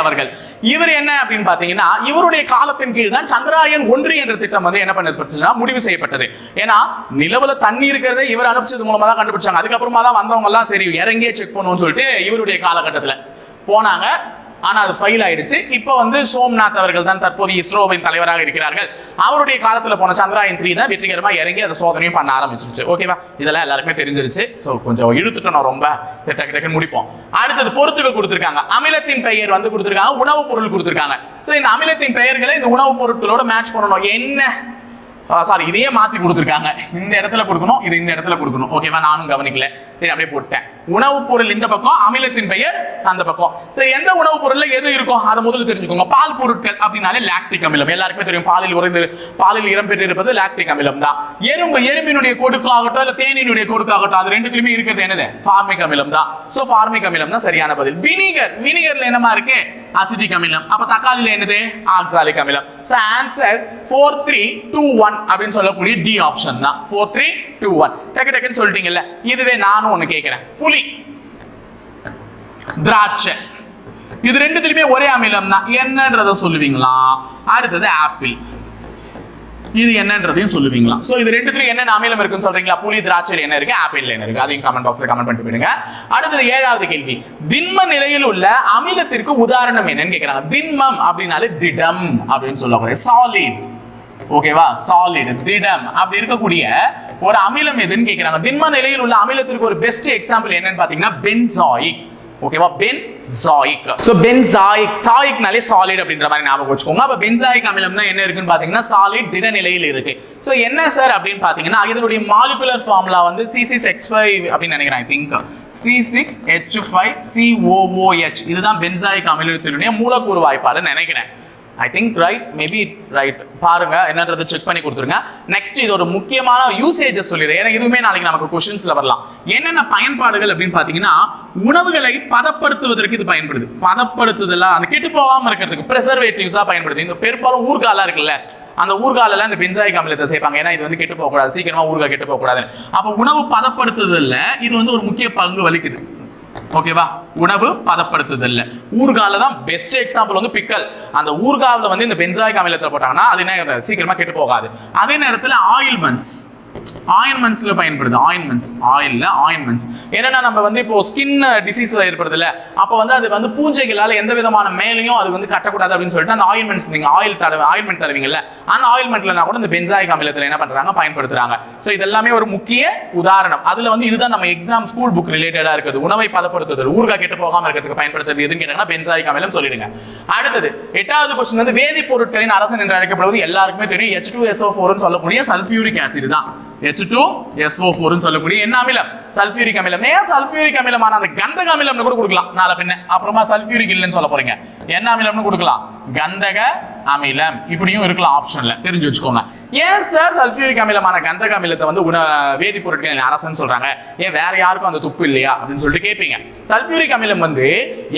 அவர்கள், இவர் என்ன அப்படின்னு பாத்தீங்கன்னா, இவருடைய காலத்தின் கீழ் தான் சந்திராயன் 1 என்ற திட்டம் வந்து என்ன பண்ணது முடிவு செய்யப்பட்டது. ஏன்னா நிலவுல தண்ணி இருக்கிறதை இவர் அனுப்பிச்சது மூலமா தான் கண்டுபிடிச்சாங்க. அதுக்கப்புறமா தான் வந்தவங்க எல்லாம் சரி இறங்கியே செக் பண்ணுவோம்னு சொல்லிட்டு இவருடைய காலகட்டத்துல போனாங்க. ஆனா அது ஃபெயில் ஆயிடுச்சு. இப்போ வந்து சோம்நாத் அவர்கள் தான் தற்போது இஸ்ரோவின் தலைவராக இருக்கிறார்கள். அவருடைய காலத்துல போன சந்திராயன் 3 தான் வெற்றிகரமா இறங்கி அதை சோதனையும் பண்ண ஆரம்பிச்சிருச்சு. ஓகேவா? இதெல்லாம் எல்லாருக்குமே தெரிஞ்சிருச்சு. சோ கொஞ்சம் இழுத்துட்டோம், ரொம்ப டக்கு டக்குன்னு முடிப்போம். அடுத்தது பொறுத்துக்க கொடுத்திருக்காங்க. அமிலத்தின் பெயர் வந்து கொடுத்திருக்காங்க, உணவுப் பொருள் கொடுத்திருக்காங்க. சோ இந்த அமிலத்தின் பெயர்களை இந்த உணவுப் பொருட்களோட மேட்ச் பண்ணணும். என்ன சாரி, இதையே மாத்தி கொடுத்திருக்காங்க. இந்த இடத்துல கொடுக்கணும், இது இந்த இடத்துல கொடுக்கணும். ஓகேவா? நானும் கவனிக்கல, சரி அப்படியே போட்டேன். உணவுப் பொருள் இந்த பக்கம், அமிலத்தின் பெயர் அந்த பக்கம். சரி, எந்த உணவுப் பொருள்ல எது இருக்கும் அதை முதல்ல தெரிஞ்சுக்கோங்க. பால் பொருட்கள் அப்படின்னாலே லாக்டிக் அமிலம், எல்லாருக்குமே தெரியும். பாலில் இடம்பெற்று இருப்பது லாக்டிக் அமிலம் தான். எறும்பினுடைய கொடுக்காகட்டும் இல்ல தேனினுடைய கொடுக்காகட்டும், அது ரெண்டுத்திலுமே இருக்கிறது என்னது? ஃபார்மிக் அமிலம் தான். சோ ஃபார்மிக் அமிலம் தான் சரியான பதில். வினிகர்ல என்னமா இருக்கு? அசிட்டிக் அமிலம். அப்ப தக்காளில என்னது? ஆக்சாலிக் அமிலம். சோ ஆன்சர் 4321 அப்படின்னு சொல்லக்கூடிய டி ஆப்ஷன் தான். 4321 டக்கு டக்குன்னு சொல்லிட்டீங்கல்ல. இதுவே நானும் ஒன்னு கேட்கிறேன். புலி, திராட்சை, இது ரெண்டுத்திலுமே ஒரே அமிலம் தான், என்னன்றத சொல்லுவீங்களா? அடுத்தது ஆப்பிள், இது என்னன்றதையும் சொல்லுவீங்களா? சோ இது ரெண்டுத்திலும் என்னென்ன அமிலம் இருக்குன்னு சொல்றீங்களா? புலி, திராட்சையில் என்ன இருக்கு, ஆப்பிள்ல என்ன இருக்கு? அதையும் கமெண்ட் பாக்ஸ்ல கமெண்ட் பண்ணிட்டு போயிடுங்க. அடுத்தது 7வது கேள்வி, திண்ம நிலையில் உள்ள அமிலத்திற்கு உதாரணம் என்னன்னு கேக்குறாங்க. திண்மம் அப்படின்னாலே திடம் அப்படின்னு சொல்லக்கூடிய சாலிட். ஓகேவா? சாலிட், திடம் அப்படி இருக்கக்கூடிய ஒரு அமிலம் எதுன்னு கேக்குறாங்க. திண்ம நிலையில் உள்ள அமிலத்திற்கு ஒரு பெஸ்ட் எக்ஸாம்பிள் என்னன்னு பாத்தீங்கன்னா பென்சாயிக். ஓகேவா? பென்சாயிக். சோ பென்சாயிக், சாயிக்னாலே சாலிட் அப்படின்ற மாதிரி ஞாபகம் வச்சுக்கோங்க. அப்ப பென்சாயிக் அமிலம் தான் என்ன இருக்குன்னு பாத்தீங்கன்னா சாலிட், திட நிலையில் இருக்கு. சோ என்ன சார் அப்படின்னு பாத்தீங்கன்னா, இதனுடைய மாலிகுலர் ஃபார்முலா வந்து C6H5 அப்படின்னு நினைக்கிறேன். ஐ திங்க் C6H5COOH, இதுதான் பென்சாயிக் அமிலத்தினுடைய மூலக்கூறு வாய்ப்பாடு நினைக்கிறேன். I think right, maybe right. பாருங்க என்னன்றது செக் பண்ணி கொடுத்துருங்க. நெக்ஸ்ட் இது ஒரு முக்கியமான யூசேஜஸ் சொல்லிடுறேன், ஏன்னா இதுவுமே நாளைக்கு நமக்கு क्वेश्चंसல வரலாம். என்னென்ன பயன்பாடுகள் அப்படின்னு பாத்தீங்கன்னா, உணவுகளை பதப்படுத்துவதற்கு இது பயன்படுது. பதப்படுத்துதெல்லாம் அந்த கெட்டு போகாம இருக்கிறதுக்கு பிரிசர்வேட்டிவ்ஸா பயன்படுது. இந்த பெரும்பாலும் ஊர்காலா இருக்குல்ல, அந்த ஊர்கால இந்த பென்சாயிக் அமிலத்தை சேர்ப்பாங்க. ஏன்னா இது வந்து கெட்டு போக கூடாது, சீக்கிரமா ஊர்கா கெட்டு போக கூடாது. அப்ப உணவு பதப்படுத்துதல்ல இது வந்து ஒரு முக்கிய பங்கு வகிக்குது. ஓகேவா? உணவு பதப்படுத்துதல்ல ஊர்கால தான் பெஸ்ட் எக்ஸாம்பிள் வந்து பிக்கல். அந்த ஊர்கால வந்து இந்த பென்சாயிக் அமிலத்தை போட்டாங்கன்னா அது என்ன சீக்கிரமா கெட்டு போகாது. அதே நேரத்தில் ஆயின்மெண்ட்ஸ்ல பயன்படுது. ஆயின்மெண்ட்ஸ் என்னன்னா, நம்ம வந்து இப்போ ஸ்கின் டிசீஸ் ஏற்படுதுல, அப்ப வந்து அது வந்து பூஞ்சைகளால எந்த விதமான மேலையும் அது வந்து கட்டக்கூடாது அப்படின்னு சொல்லிட்டு அந்த ஆயின்மெண்ட்ஸ், நீங்க ஆயின்மெண்ட் தருவீங்கல்ல, அந்த ஆயின்மெண்ட்ல கூட இந்த பென்சாயிக் அமிலத்துல என்ன பண்றாங்க, பயன்படுத்துறாங்க. சோ இதெல்லாமே ஒரு முக்கிய உதாரணம். அதுல வந்து இதுதான் நம்ம எக்ஸாம் ஸ்கூல் புக் ரிலேட்டடா இருக்குது. உணவை பதப்படுத்துதல், ஊர்கா கெட்டு போகாம இருக்கிறதுக்கு பயன்படுத்துறது எதுன்னு கேட்டாங்கன்னா பென்சாயிக் அமிலம் சொல்லிடுங்க. அடுத்தது 8வது क्वेश्चन வந்து வேதிப்பொருட்களின் அரசன் என்று அழைக்கப்படுவது எல்லாருக்குமே தெரியும் H2SO4 ன்னு சொல்லக்கூடிய சல்ஃபியூரிக் ஆசிட் தான். H2SO4 ன்னு சொல்லக்கூடிய என்ன அமிலம்? சல்ஃபியூரிக் அமிலம். சல்ஃபியூரிக் அமிலமான அந்த கந்தக அமிலம்னு கூட கொடுக்கலாம் நாளை பின்ன. அப்புறமா சல்ஃபியூரிக் இல்லைன்னு சொல்ல போறீங்க, என்ன அமிலம்னு கொடுக்கலாம்? கந்தக அமிலம். இப்படியும் இருக்கலாம் ஆப்ஷன்ல, தெரிஞ்சு வச்சுக்கோங்க. ஏன் சார் சல்ஃபியூரிக் அமிலமான கந்தக அமிலத்தை வந்து வேதிப்பொருட்களின் அரசன் சொல்றாங்க? ஏன் வேற யாருக்கும் அந்த துப்பு இல்லையா அப்படின்னு சொல்லிட்டு கேட்பீங்க. சல்ஃபியூரிக் அமிலம் வந்து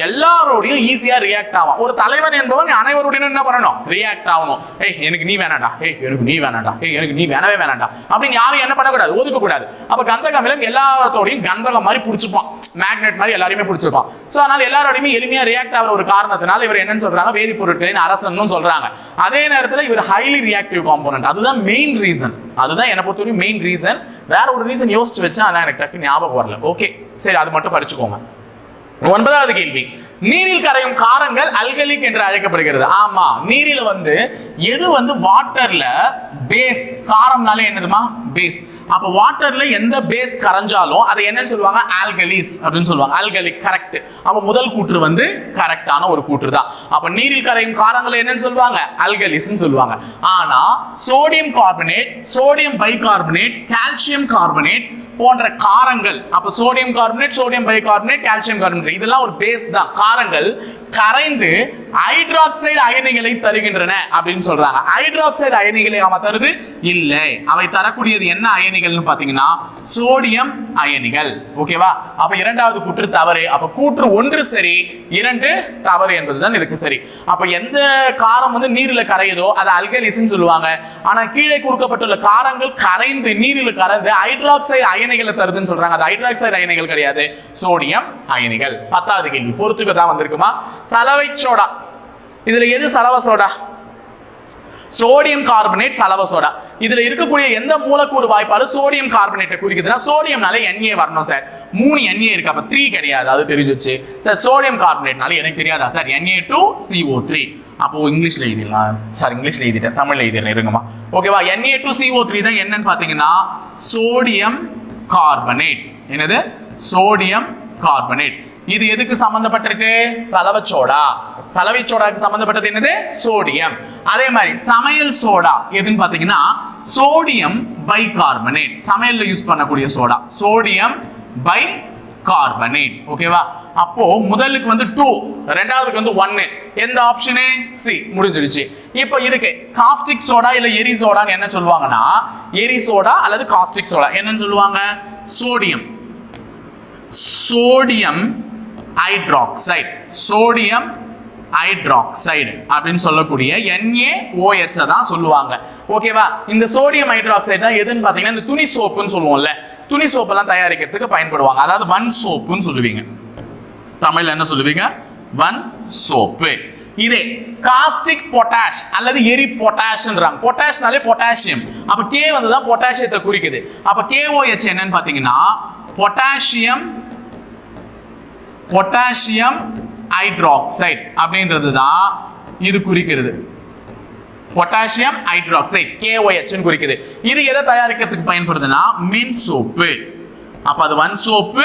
எல்லாரோடையும் ஈஸியா ரியாக்ட் ஆகும். ஒரு தலைவன் என்பவன் அனைவருடையும் என்ன பண்ணணும்? ரியாக்ட் ஆகணும். எனக்கு நீ வேணாண்டா, எனக்கு நீ வேணாண்டா, எனக்கு நீ வேணவே வேணாண்டா அப்படின்னு யாரும் என்ன பண்ணக்கூடாது, ஒதுக்க கூடாது. அப்ப கந்தக அமிலம் எல்லாத்தோடையும் கந்தகம் மாதிரி பிடிச்சிப்பான், மேக்னெட் மாதிரி எல்லாரையுமே பிடிச்சிருப்பான். சோ அதனால எல்லாரோடையுமே எளிமையா ரியாக்ட் ஆகிற ஒரு காரணத்தினால இவர் என்னன்னு சொல்றாங்க? வேதிப்பொருட்களின் அரசன் சொல்றாங்க. அதே நேரத்தில் இவர் ஹைலி ரியாக்டிவ் காம்போனன்ட். அதுதான் மெயின் ரீசன். அதுதான் என்ன பொறுத்தவரைக்கும் மெயின் ரீசன். வேற ஒரு ரீசன் யோசிச்சு வச்சா ஆனா எனக்கு டக்கு ஞாபகம் வரல. ஓகே சரி, அது மட்டும் படிச்சுக்கோங்க. 9வது கேள்வி, நீரில் கரையும் காரங்கள் அல்கலிக் என்று அழைக்கப்படுகிறது. ஆமா, நீரில வந்து எது வந்து வாட்டர்ல பேஸ், காரம்னாலே என்னதுமா? பேஸ். அப்ப வாட்டர்ல எந்த பேஸ் கரைஞ்சாலும் அதை என்னன்னு சொல்லுவாங்க? ஆல்கலிஸ் அப்படின்னு சொல்லுவாங்க. ஆல்கலிக் கரெக்ட். அப்ப முதல் கூற்று வந்து கரெக்டான ஒரு கூற்று தான். அப்ப நீரில் கரையும் காரங்களை என்னன்னு சொல்லுவாங்க? ஆல்கலிஸ்ன்னு சொல்லுவாங்க. ஆனா sodium carbonate, sodium bicarbonate, calcium carbonate போன்ற காரங்கள், அப்ப sodium carbonate, sodium bicarbonate, calcium carbonate, இதெல்லாம் ஒரு பேஸ் தான். காரங்கள் கரைந்து ஹைட்ராக்சைடு அயனிகளை தருகின்றன அப்படின்னு சொல்றாங்க. ஹைட்ராக்சைடு அயனிகளை அவ தருது இல்லை, அவை தரக்கூடியது என்ன அயனிகள்னு பாத்தீங்கன்னா சோடியம் அயனிகள். ஓகேவா? அப்ப இரண்டாவது கூற்று தவறு. அப்ப கூற்று 1 சரி, 2 தவறு என்பதுதான் இதுக்கு சரி. அப்ப எந்த காரம் வந்து நீரில் கரையுதோ அது அல்கலிஸ்ன்னு சொல்லுவாங்க. ஆனா கீழே கொடுக்கப்பட்டுள்ள காரங்கள் கரைந்து நீரில் கரைந்து ஹைட்ராக்சைடு அயனிகளை தருதுன்னு சொல்றாங்க. அது ஹைட்ராக்சைடு அயனிகள் கிடையாது, சோடியம் அயனிகள். 10வது கேள்வி பொறுத்துக்கு தான் வந்திருக்குமா. சலவை சோடா, இதுல எது சலவ சோடா? சோடியம் கார்பனேட் சலவ சோடா. இதுல இருக்கக்கூடிய எந்த மூலக்கூறு வாய்ப்பாடு சோடியம் கார்பனேட்டை குறிக்குதுன்னா சோடியம்னால Na வரணும் சார். 3 Na இருக்கு, அப்ப 3 கிடையாது, அது தெரிஞ்சிச்சு சார். சோடியம் கார்பனேட்னால எனக்கு தெரியாதா சார்? Na2CO3. அப்போ இங்கிலீஷ்ல எழுதிடலாம் சார். இங்கிலீஷ்ல எழுதிட்டேன், தமிழ்ல எழுதிடுறேன் இருங்கம்மா. ஓகேவா? Na2CO3 தான் என்னன்னு பாத்தீங்கன்னா சோடியம் கார்பனேட். என்னது? Sodium carbonate. இது எதுக்கு சம்பந்தப்பட்டிருக்கு? சலவை சோடா. சலவை சோடாக்கு சம்பந்தப்பட்டது என்னது? சோடியம். அதே மாதிரி சமையல் சோடா எதுன்னு பாத்தீங்கன்னா சோடியம் பைகார்பனேட். சமையல்ல யூஸ் பண்ணக்கூடிய சோடா சோடியம் பைகார்பனேட். ஓகேவா? அப்போ முதலுக்கு வந்து 2, இரண்டாவதுக்கு வந்து 1. எந்த ஆப்ஷனு? சி. முடிஞ்சிருச்சு. இப்போ இதுக்கு காஸ்டிக் சோடா இல்ல எரி சோடான்னு என்ன சொல்லுவாங்கன்னா எரி சோடா அல்லது காஸ்டிக் சோடா என்னன்னு சொல்லுவாங்க? Sodium sodium hydroxide. Sodium hydroxide அப்படின்னு சொல்லக்கூடிய NaOH தான் சொல்லுவாங்க. ஓகேவா? இந்த சோடியம் ஹைட்ராக்சைடு தான் எதுன்னு பாத்தீங்கன்னா இந்த துணி சோப்புன்னு சொல்லுவோம்ல, துணி சோப்பெல்லாம் தயாரிக்கிறதுக்கு பயன்படுவாங்க. அதாவது வன் சோப்புன்னு சொல்லுவீங்க. தமிழ்ல என்ன சொல்லுவீங்க? வன் சோப்பு. இதே காஸ்டிக் பொட்டாஷ் அல்லது எரி பொட்டாஷ்ன்றாங்க. பொட்டாஷ்னாலே பொட்டாசியம். அப்ப K வந்து தான் பொட்டாசியத்தை குறிக்குது. அப்ப KOH என்னன்னு பாத்தீங்கன்னா பொட்டாசியம் பொட்டாசியம் ஹைட்ராக்சைடு அப்படின்றது தான் இது குறிக்கிறது. பொட்டாசியம் ஹைட்ராக்சைடு KOH குறிக்குது. இது எதை தயாரிக்கிறதுக்கு பயன்படுதுன்னா மென் சோப்பு. அப்ப அது வன் சோப்பு,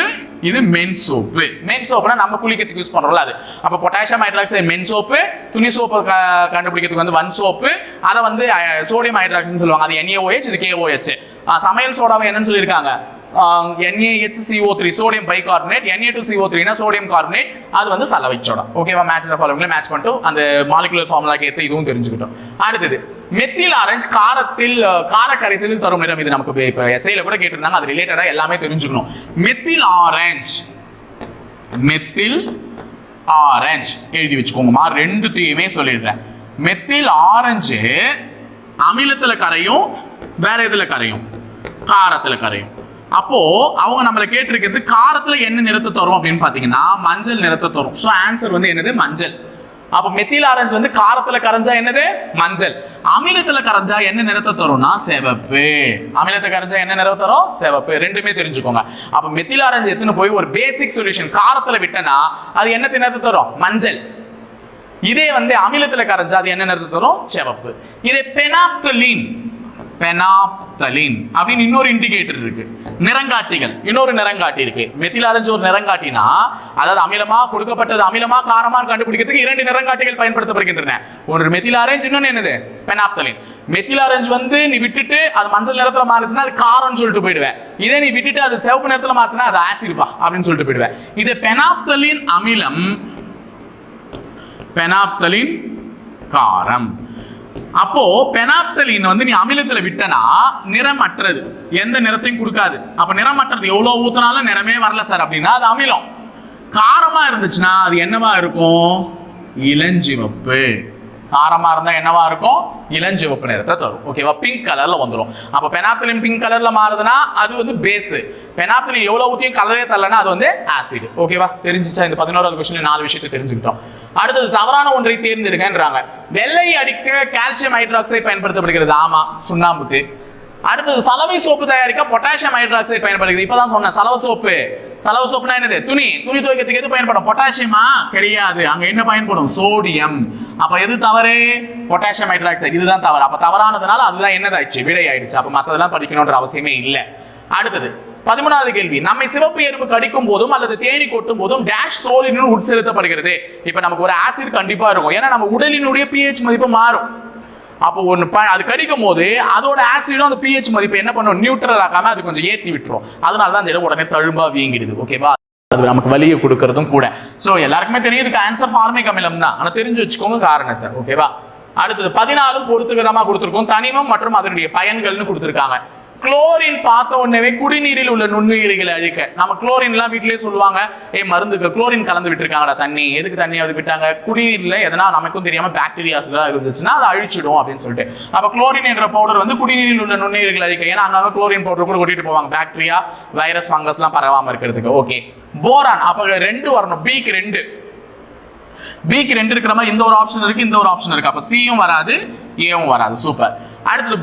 இது மென் சோப்பு. மென் சோப்புனா நம்ம குளிக்கிறதுக்கு யூஸ் பண்றோம்ல அது. அப்ப பொட்டாசியம் ஹைட்ராக்சைடு மென் சோப்பு, துணி சோப்பு கண்டுபிடிக்கிறதுக்கு வந்து வன் சோப்பு, அதை வந்து சோடியம் ஹைட்ராக்சைடு சொல்லுவாங்க. அது NaOH, இது KOH. சமையல் சோடாவை என்னன்னு சொல்லியிருக்காங்க? NaHCO3 sodium bicarbonate, Na2CO3 sodium carbonate, அது வந்து சலவை சோடா. ஓகேவா? மேட்ச் தி ஃபாலோவிங்ல மேட்ச் பண்ணிட்டு அந்த மாலிகுலர் ஃபார்முலாக்கு ஏற்ற இதுவும் தெரிஞ்சுக்கிட்டோம். அடுத்தது மெத்தில் ஆரஞ்சு காரத்தில் கார கரைசலில் தரும் நிறம். இது நமக்கு இப்ப எஸ்ஐல கூட கேட்டிருந்தாங்க, அது ரிலேட்டடா எல்லாமே தெரிஞ்சுக்கணும். மெத்தில் ஆரஞ்சு, மெத்தில் ஆரஞ்சு எழுதி வச்சுக்கோங்கம்மா. ரெண்டுத்தையுமே சொல்லிடுறேன். மெத்தில் ஆரஞ்சு அமிலத்துல கரையும், வேற எதுல கரையும்? காரத்துல கரையும். அப்போ அவங்க நம்மள கேட்டிருக்கிறது காரத்துல என்ன நிறத்தை தரும் அப்படின்னு பாத்தீங்கன்னா மஞ்சள் நிறத்தை தரும். சோ ஆன்சர் வந்து என்னது? மஞ்சள். அப்ப மெத்தில் ஆரஞ்சு வந்து காரத்துல கரைஞ்சா என்னது? மஞ்சள். அமிலத்துல கரைஞ்சா என்ன நிறத்தை தரும்னா சிவப்பு. அமிலத்தை கரைஞ்சா என்ன நிறம் தரும்? சிவப்பு. ரெண்டுமே தெரிஞ்சுக்கோங்க. அப்ப மெத்தில் ஆரஞ்சு எடுத்துன்னு போய் ஒரு பேசிக் சொல்யூஷன் காரத்துல விட்டனா அது என்ன நிறத்தை தரும்? மஞ்சள். இதே வந்து அமிலத்துல கரைஞ்சா அது என்ன நிறத்தை தரும்? சிவப்பு. இதே பெனாப்தலீன், பெனாப்தலீன் அப்படின்னு இன்னொரு இண்டிகேட்டர் இருக்கு. நிறங்காட்டிகள் இன்னொரு நிறங்காட்டி இருக்கு. மெத்தில் ஆரஞ்சு ஒரு நிறங்காட்டினா அதாவது அமிலமா கொடுக்கப்பட்டது அமிலமா காரமா கண்டுபிடிக்கிறதுக்கு 2 நிறங்காட்டிகள் பயன்படுத்தப்படுகின்றன. ஒரு மெத்தில் ஆரஞ்சு, இன்னொன்னு என்னது? பெனாப்தலீன். மெத்தில் ஆரஞ்சு வந்து நீ விட்டுட்டு அது மஞ்சள் நிறத்துல மாறுச்சுன்னா அது காரம்னு சொல்லிட்டு போயிடுவேன். இதே நீ விட்டுட்டு அது சிவப்பு நிறத்துல மாறுச்சுன்னா அது ஆசிட்பா அப்படின்னு சொல்லிட்டு போயிடுவேன். இது பெனாப்தலீன் அமிலம், பெனாப்தலீன் காரம். அப்போ பெனாப்தலீன் வந்து நீ அமிலத்துல விட்டனா நிறமற்றது, எந்த நிறத்தையும் கொடுக்காது. அப்ப நிறமற்றது எவ்வளவு ஊத்தினாலும் நிறமே வரல சார் அப்படின்னா அது அமிலம். காரமா இருந்துச்சுன்னா அது என்னவா இருக்கும்? இளஞ்சிவப்பு. காரமா இருந்தா என்னவா இருக்கும்? இளஞ்சிவப்பு நிறத்தை தரும். ஓகேவா? பிங்க் கலர்ல வந்துடும். அப்ப பெனாப்தலீன் பிங்க் கலர்ல மாறுதுன்னா அது வந்து பேஸ். பெனாப்தலீன் எவ்வளவு ஊத்தியும் கலரே தரலன்னா அது வந்து ஆசிட். ஓகேவா? தெரிஞ்சிச்சா? இந்த 11வது क्वेश्चनல 4 விஷயத்தை தெரிஞ்சுக்கிட்டோம். அடுத்தது தவறான ஒன்றை தேர்ந்தெடுங்கன்றாங்க. வெள்ளை அடிக்க கால்சியம் ஹைட்ராக்சைடு பயன்படுத்தப்படுகிறது. ஆமா, சுண்ணாம்புக்கு. அடுத்தது சலவை சோப்பு தயாரிக்க பொட்டாசியம் ஹைட்ராக்சைடு பயன்படுகிறது. இப்பதான் சொன்னேன் சலவை சோப்பு. சலவை சோப்புனா என்னது? துணி துவைக்கிறதுக்கு எது பயன்படும்? பொட்டாசியமா? கிடையாது. அங்க என்ன பயன்படும்? சோடியம். அப்ப எது தவறு? Potassium hydroxide. இதுதான் தவறு. அப்ப தவறானதுனால அதுதான் என்னதாயிடுச்சு? விடை ஆயிடுச்சு. அப்ப மத்ததெல்லாம் படிக்கணும்ன்ற அவசியமே இல்லை. அடுத்தது 13வது கேள்வி. நம்மை சிவப்பு எறும்பு கடிக்கும் போதும் அல்லது தேனி கொட்டும் போதும் டேஷ் தோலினுள் உட்செலுத்தப்படுகிறது. இப்ப நமக்கு ஒரு ஆசிட் கண்டிப்பா இருக்கும். ஏன்னா நம்ம உடலினுடைய pH மதிப்பு மாறும். அப்போ ஒன்று அது கடிக்கும் போது அதோட ஆசிடும் அந்த pH மதிப்பு என்ன பண்ணும்? நியூட்ரல் ஆகாம அது கொஞ்சம் ஏற்றி விட்டுரும். அதனால தான் அந்த இடம் உடனே தழும்பா வீங்கிடுது. ஓகேவா? அது நமக்கு வலியை கொடுக்கறதும் கூட. ஸோ எல்லாருக்குமே தெரியும் இதுக்கு ஆன்சர் ஃபார்மிக் அமிலம் தான், ஆனால் தெரிஞ்சு வச்சுக்கோங்க காரணத்தை. ஓகேவா? அடுத்தது 14 பொறுத்து விதமா கொடுத்துருக்கோம். தனிமம் மற்றும் அதனுடைய பயன்கள்னு கொடுத்துருக்காங்க. குளோரின் பார்த்த உடனே குடிநீரில் உள்ள நுண்ணுயிரிகளை அழிக்க. நம்ம குளோரின் எல்லாம் வீட்டிலேயே சொல்லுவாங்க, மருந்துக்கு குளோரின் கலந்து விட்டுருக்காங்கடா தண்ணி, எதுக்கு தண்ணி அது விட்டாங்க? குடிநீர்ல எதனா நமக்கும் தெரியாம பாக்டீரியாஸ் எல்லாம் இருந்துச்சுன்னா அதை அழிச்சிடும் அப்படின்னு சொல்லிட்டு. அப்ப குளோரின் என்ற பவுடர் வந்து குடிநீரில் உள்ள நுண்ணுயிரிகளை அழிக்க. ஏன்னா அங்க குளோரின் பவுடர் கூட கொட்டிட்டு போவாங்க, பாக்டீரியா வைரஸ் ஃபங்கஸ் எல்லாம் பரவாம இருக்கிறதுக்கு. ஓகே, போரான் அப்ப 2 வரணும். பிக்கு 2 இருக்கிற மாதிரி இந்த ஒரு ஆப்ஷன் இருக்கு, இந்த ஒரு ஆப்ஷன் இருக்கு. அப்ப சியும் வராது, ஏவும் வராது. சூப்பர். அடுத்தது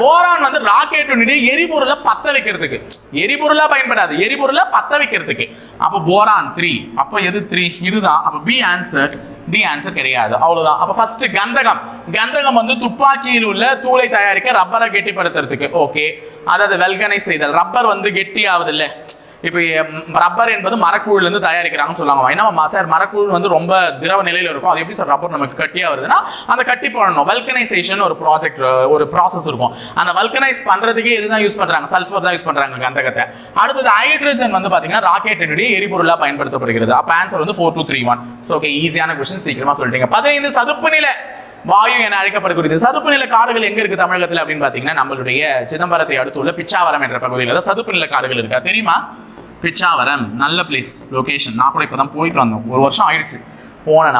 போரான் வந்து ராக்கெட்டுடைய எரிபொருளை பத்த வைக்கிறதுக்கு, எரிபொருளா பயன்படாது, எரிபொருளை பத்த வைக்கிறதுக்கு. அப்ப போரான் 3. அப்ப எது 3? இதுதான். அப்ப பி ஆன்சர், டி ஆன்சர் கிடையாது. அவ்வளவுதான். அப்ப ஃபர்ஸ்ட் கந்தகம் வந்து துப்பாக்கியில் உள்ள தூளை தயாரிக்க ரப்பரை கெட்டிப்படுத்துறதுக்கு. ஓகே, அதாவது வெல்கனைஸ் செய்தல். ரப்பர் வந்து கெட்டி ஆகுது இல்ல, இப்போ ரப்பர் என்பது மரக்கூழ்ல இருந்து தயாரிக்கிறாங்கன்னு சொல்லுவாங்க. ஏன்னா சார் மரக்கூழ் வந்து ரொம்ப திரவ நிலையில இருக்கும், அது எப்படி சார் ரப்பர் நமக்கு கட்டியா வருதுன்னா அந்த கட்டி பண்ணணும். வல்கனைசேஷன் ஒரு ப்ராஜெக்ட், ஒரு ப்ராசஸ் இருக்கும். அந்த வல்கனைஸ் பண்றதுக்கே இதுதான் யூஸ் பண்றாங்க, சல்ஃபர் தான் யூஸ் பண்றாங்க கந்தகத்தை. அடுத்தது ஹைட்ரஜன் வந்து பாத்தீங்கன்னா ராக்கெட்டினுடைய எரிபொருளா பயன்படுத்தப்படுகிறது. அப்ப ஆன்சர் வந்து 4 2 3 1. ஓகே, ஈஸியான கொஸ்டின், சீக்கிரமா சொல்லிட்டீங்க. 15 சதுப்பு நில வாயு என அழைக்கப்படக்கூடியது. சதுப்பு நில காடுகள் எங்க இருக்கு தமிழகத்துல அப்படின்னு பாத்தீங்கன்னா நம்மளுடைய சிதம்பரத்தை அடுத்துள்ள பிச்சாவரம் என்ற பகுதியில் சதுப்பு நில காடுகள் இருக்கா தெரியுமா? பிச்சாவரம் நல்ல பிளேஸ், லொகேஷன். நான் கூட இப்பதான் போயிட்டு வந்தோம், 1 வருஷம் ஆயிடுச்சு. போன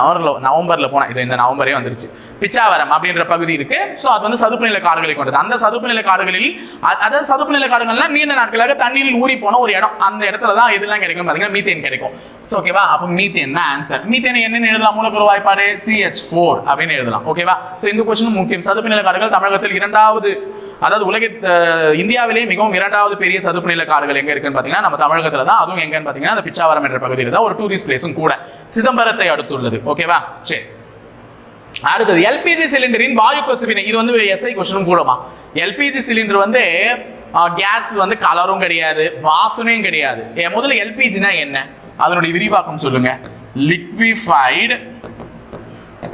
நவம்பர்ல போனேன், இது இந்த நவம்பரே வந்துருச்சு. பிச்சாவரம் அப்படின்ற பகுதி இருக்கு. ஸோ அது வந்து சதுப்பு நில காடுகளை கொண்டது. அந்த சதுப்பு நில காடுகளில், அதாவது சதுப்பு நில காடுகள்லாம் நீண்ட நாட்களாக தண்ணீரில் ஊறி போன ஒரு இடம். அந்த இடத்துல தான் எதுலாம் கிடைக்கும் பாத்தீங்கன்னா மீத்தேன் கிடைக்கும். ஓகேவா? அப்போ மீத்தேன் தான் ஆன்சர். மீத்தேன் என்னன்னு எழுதலாம்? மூலக்கூறு வாய்ப்பாடு CH4 அப்படின்னு எழுதலாம். ஓகேவா? ஸோ இந்த கொஸ்டின் முக்கியம். சதுப்பு நில காடுகள் தமிழகத்தில் 2வது, அதாவது இந்தியாவிலேயே மிகவும் 2வது பெரிய சதுப்பு நில காடுகள் எங்க இருக்குன்னு பாத்தீங்கன்னா நம்ம தமிழகத்துல தான். அதுவும் எங்கன்னு பாத்தீங்கன்னா அந்த பிச்சாவரம் என்ற பகுதியில் தான். ஒரு டூரிஸ்ட் பிளேஸும் கூட, சிதம்பரத்தை அடுத்துள்ளது. ஓகேவா? சரி, அடுத்தது எல்பிஜி சிலிண்டரின் வாயு கசிவினை. இது வந்து எஸ்ஐ கொஸ்டினும் கூடமா. எல்பிஜி சிலிண்டர் வந்து கேஸ் வந்து கலரும் கிடையாது, வாசனையும் கிடையாது. முதல்ல எல்பிஜினா என்ன, அதனுடைய விரிவாக்கம் சொல்லுங்க. Liquefied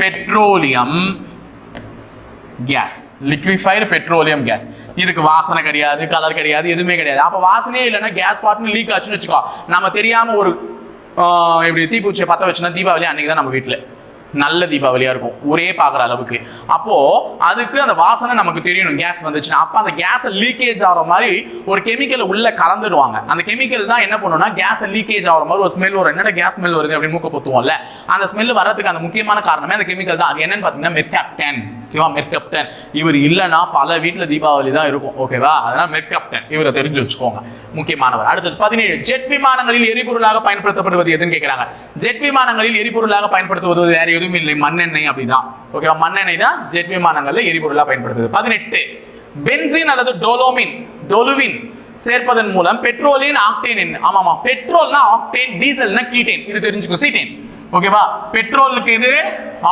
petroleum gas. Liquefied petroleum gas. இதுக்கு வாசனை கிடையாது, கலர் கிடையாது, எதுவுமே கிடையாது. அப்ப வாசனையே இல்லைன்னா கேஸ் பாட்டுன்னு லீக் ஆச்சுன்னு வச்சுக்கோ, நம்ம தெரியாம ஒரு இப்படி தீப்பூச்சியை பற்ற வச்சுன்னா தீபாவளி அன்னைக்கு தான் நம்ம வீட்டில் நல்ல தீபாவளியா இருக்கும், ஒரே பார்க்குற அளவுக்கு. அப்போ அதுக்கு அந்த வாசனை நமக்கு தெரியணும் கேஸ் வந்துச்சுன்னா. அப்போ அந்த கேஸை லீக்கேஜ் ஆகிற மாதிரி ஒரு கெமிக்கலை உள்ள கலந்துடுவாங்க. அந்த கெமிக்கல் தான் என்ன பண்ணுன்னா கேஸை லீக்கேஜ் ஆகிற மாதிரி ஒரு ஸ்மெல் வரும். என்னடா கேஸ் ஸ்மெல் வருது அப்படின்னு மூக்க பொத்துவோம்ல, அந்த ஸ்மெல் வர்றதுக்கு அந்த முக்கியமான காரணமே அந்த கெமிக்கல் தான். அது என்னன்னு பார்த்தீங்கன்னா மெர்காப்டன். ஓகேவா? மெர்காப்டன். இவர் இல்லைன்னா பல வீட்டில் தீபாவளி தான் இருக்கும். ஓகேவா? அதனால மெர்காப்டன் இவரை தெரிஞ்சு வச்சுக்கோங்க, முக்கியமானவர். அடுத்தது 17 ஜெட் விமானங்களில் எரிபொருளாக பயன்படுத்தப்படுவது எதுன்னு கேட்கிறாங்க. ஜெட் விமானங்களில் எரிபொருளாக பயன்படுத்துவது வேற எதுவும் இல்லை, மண்ணெண்ணெய். அப்படிதான். ஓகேவா? மண்ணெண்ணெய் தான் ஜெட் விமானங்கள்ல எரிபொருளா பயன்படுத்துது. 18 பென்சின் அல்லது டொலுவின் சேர்ப்பதன் மூலம் பெட்ரோலின் ஆக்டேன். ஆமாமா, பெட்ரோல்னா ஆக்டேன், டீசல்னா கீட்டேன். இது தெரிஞ்சுக்கோ, சீட்டேன். ஓகேவா? பெட்ரோலுக்கு எது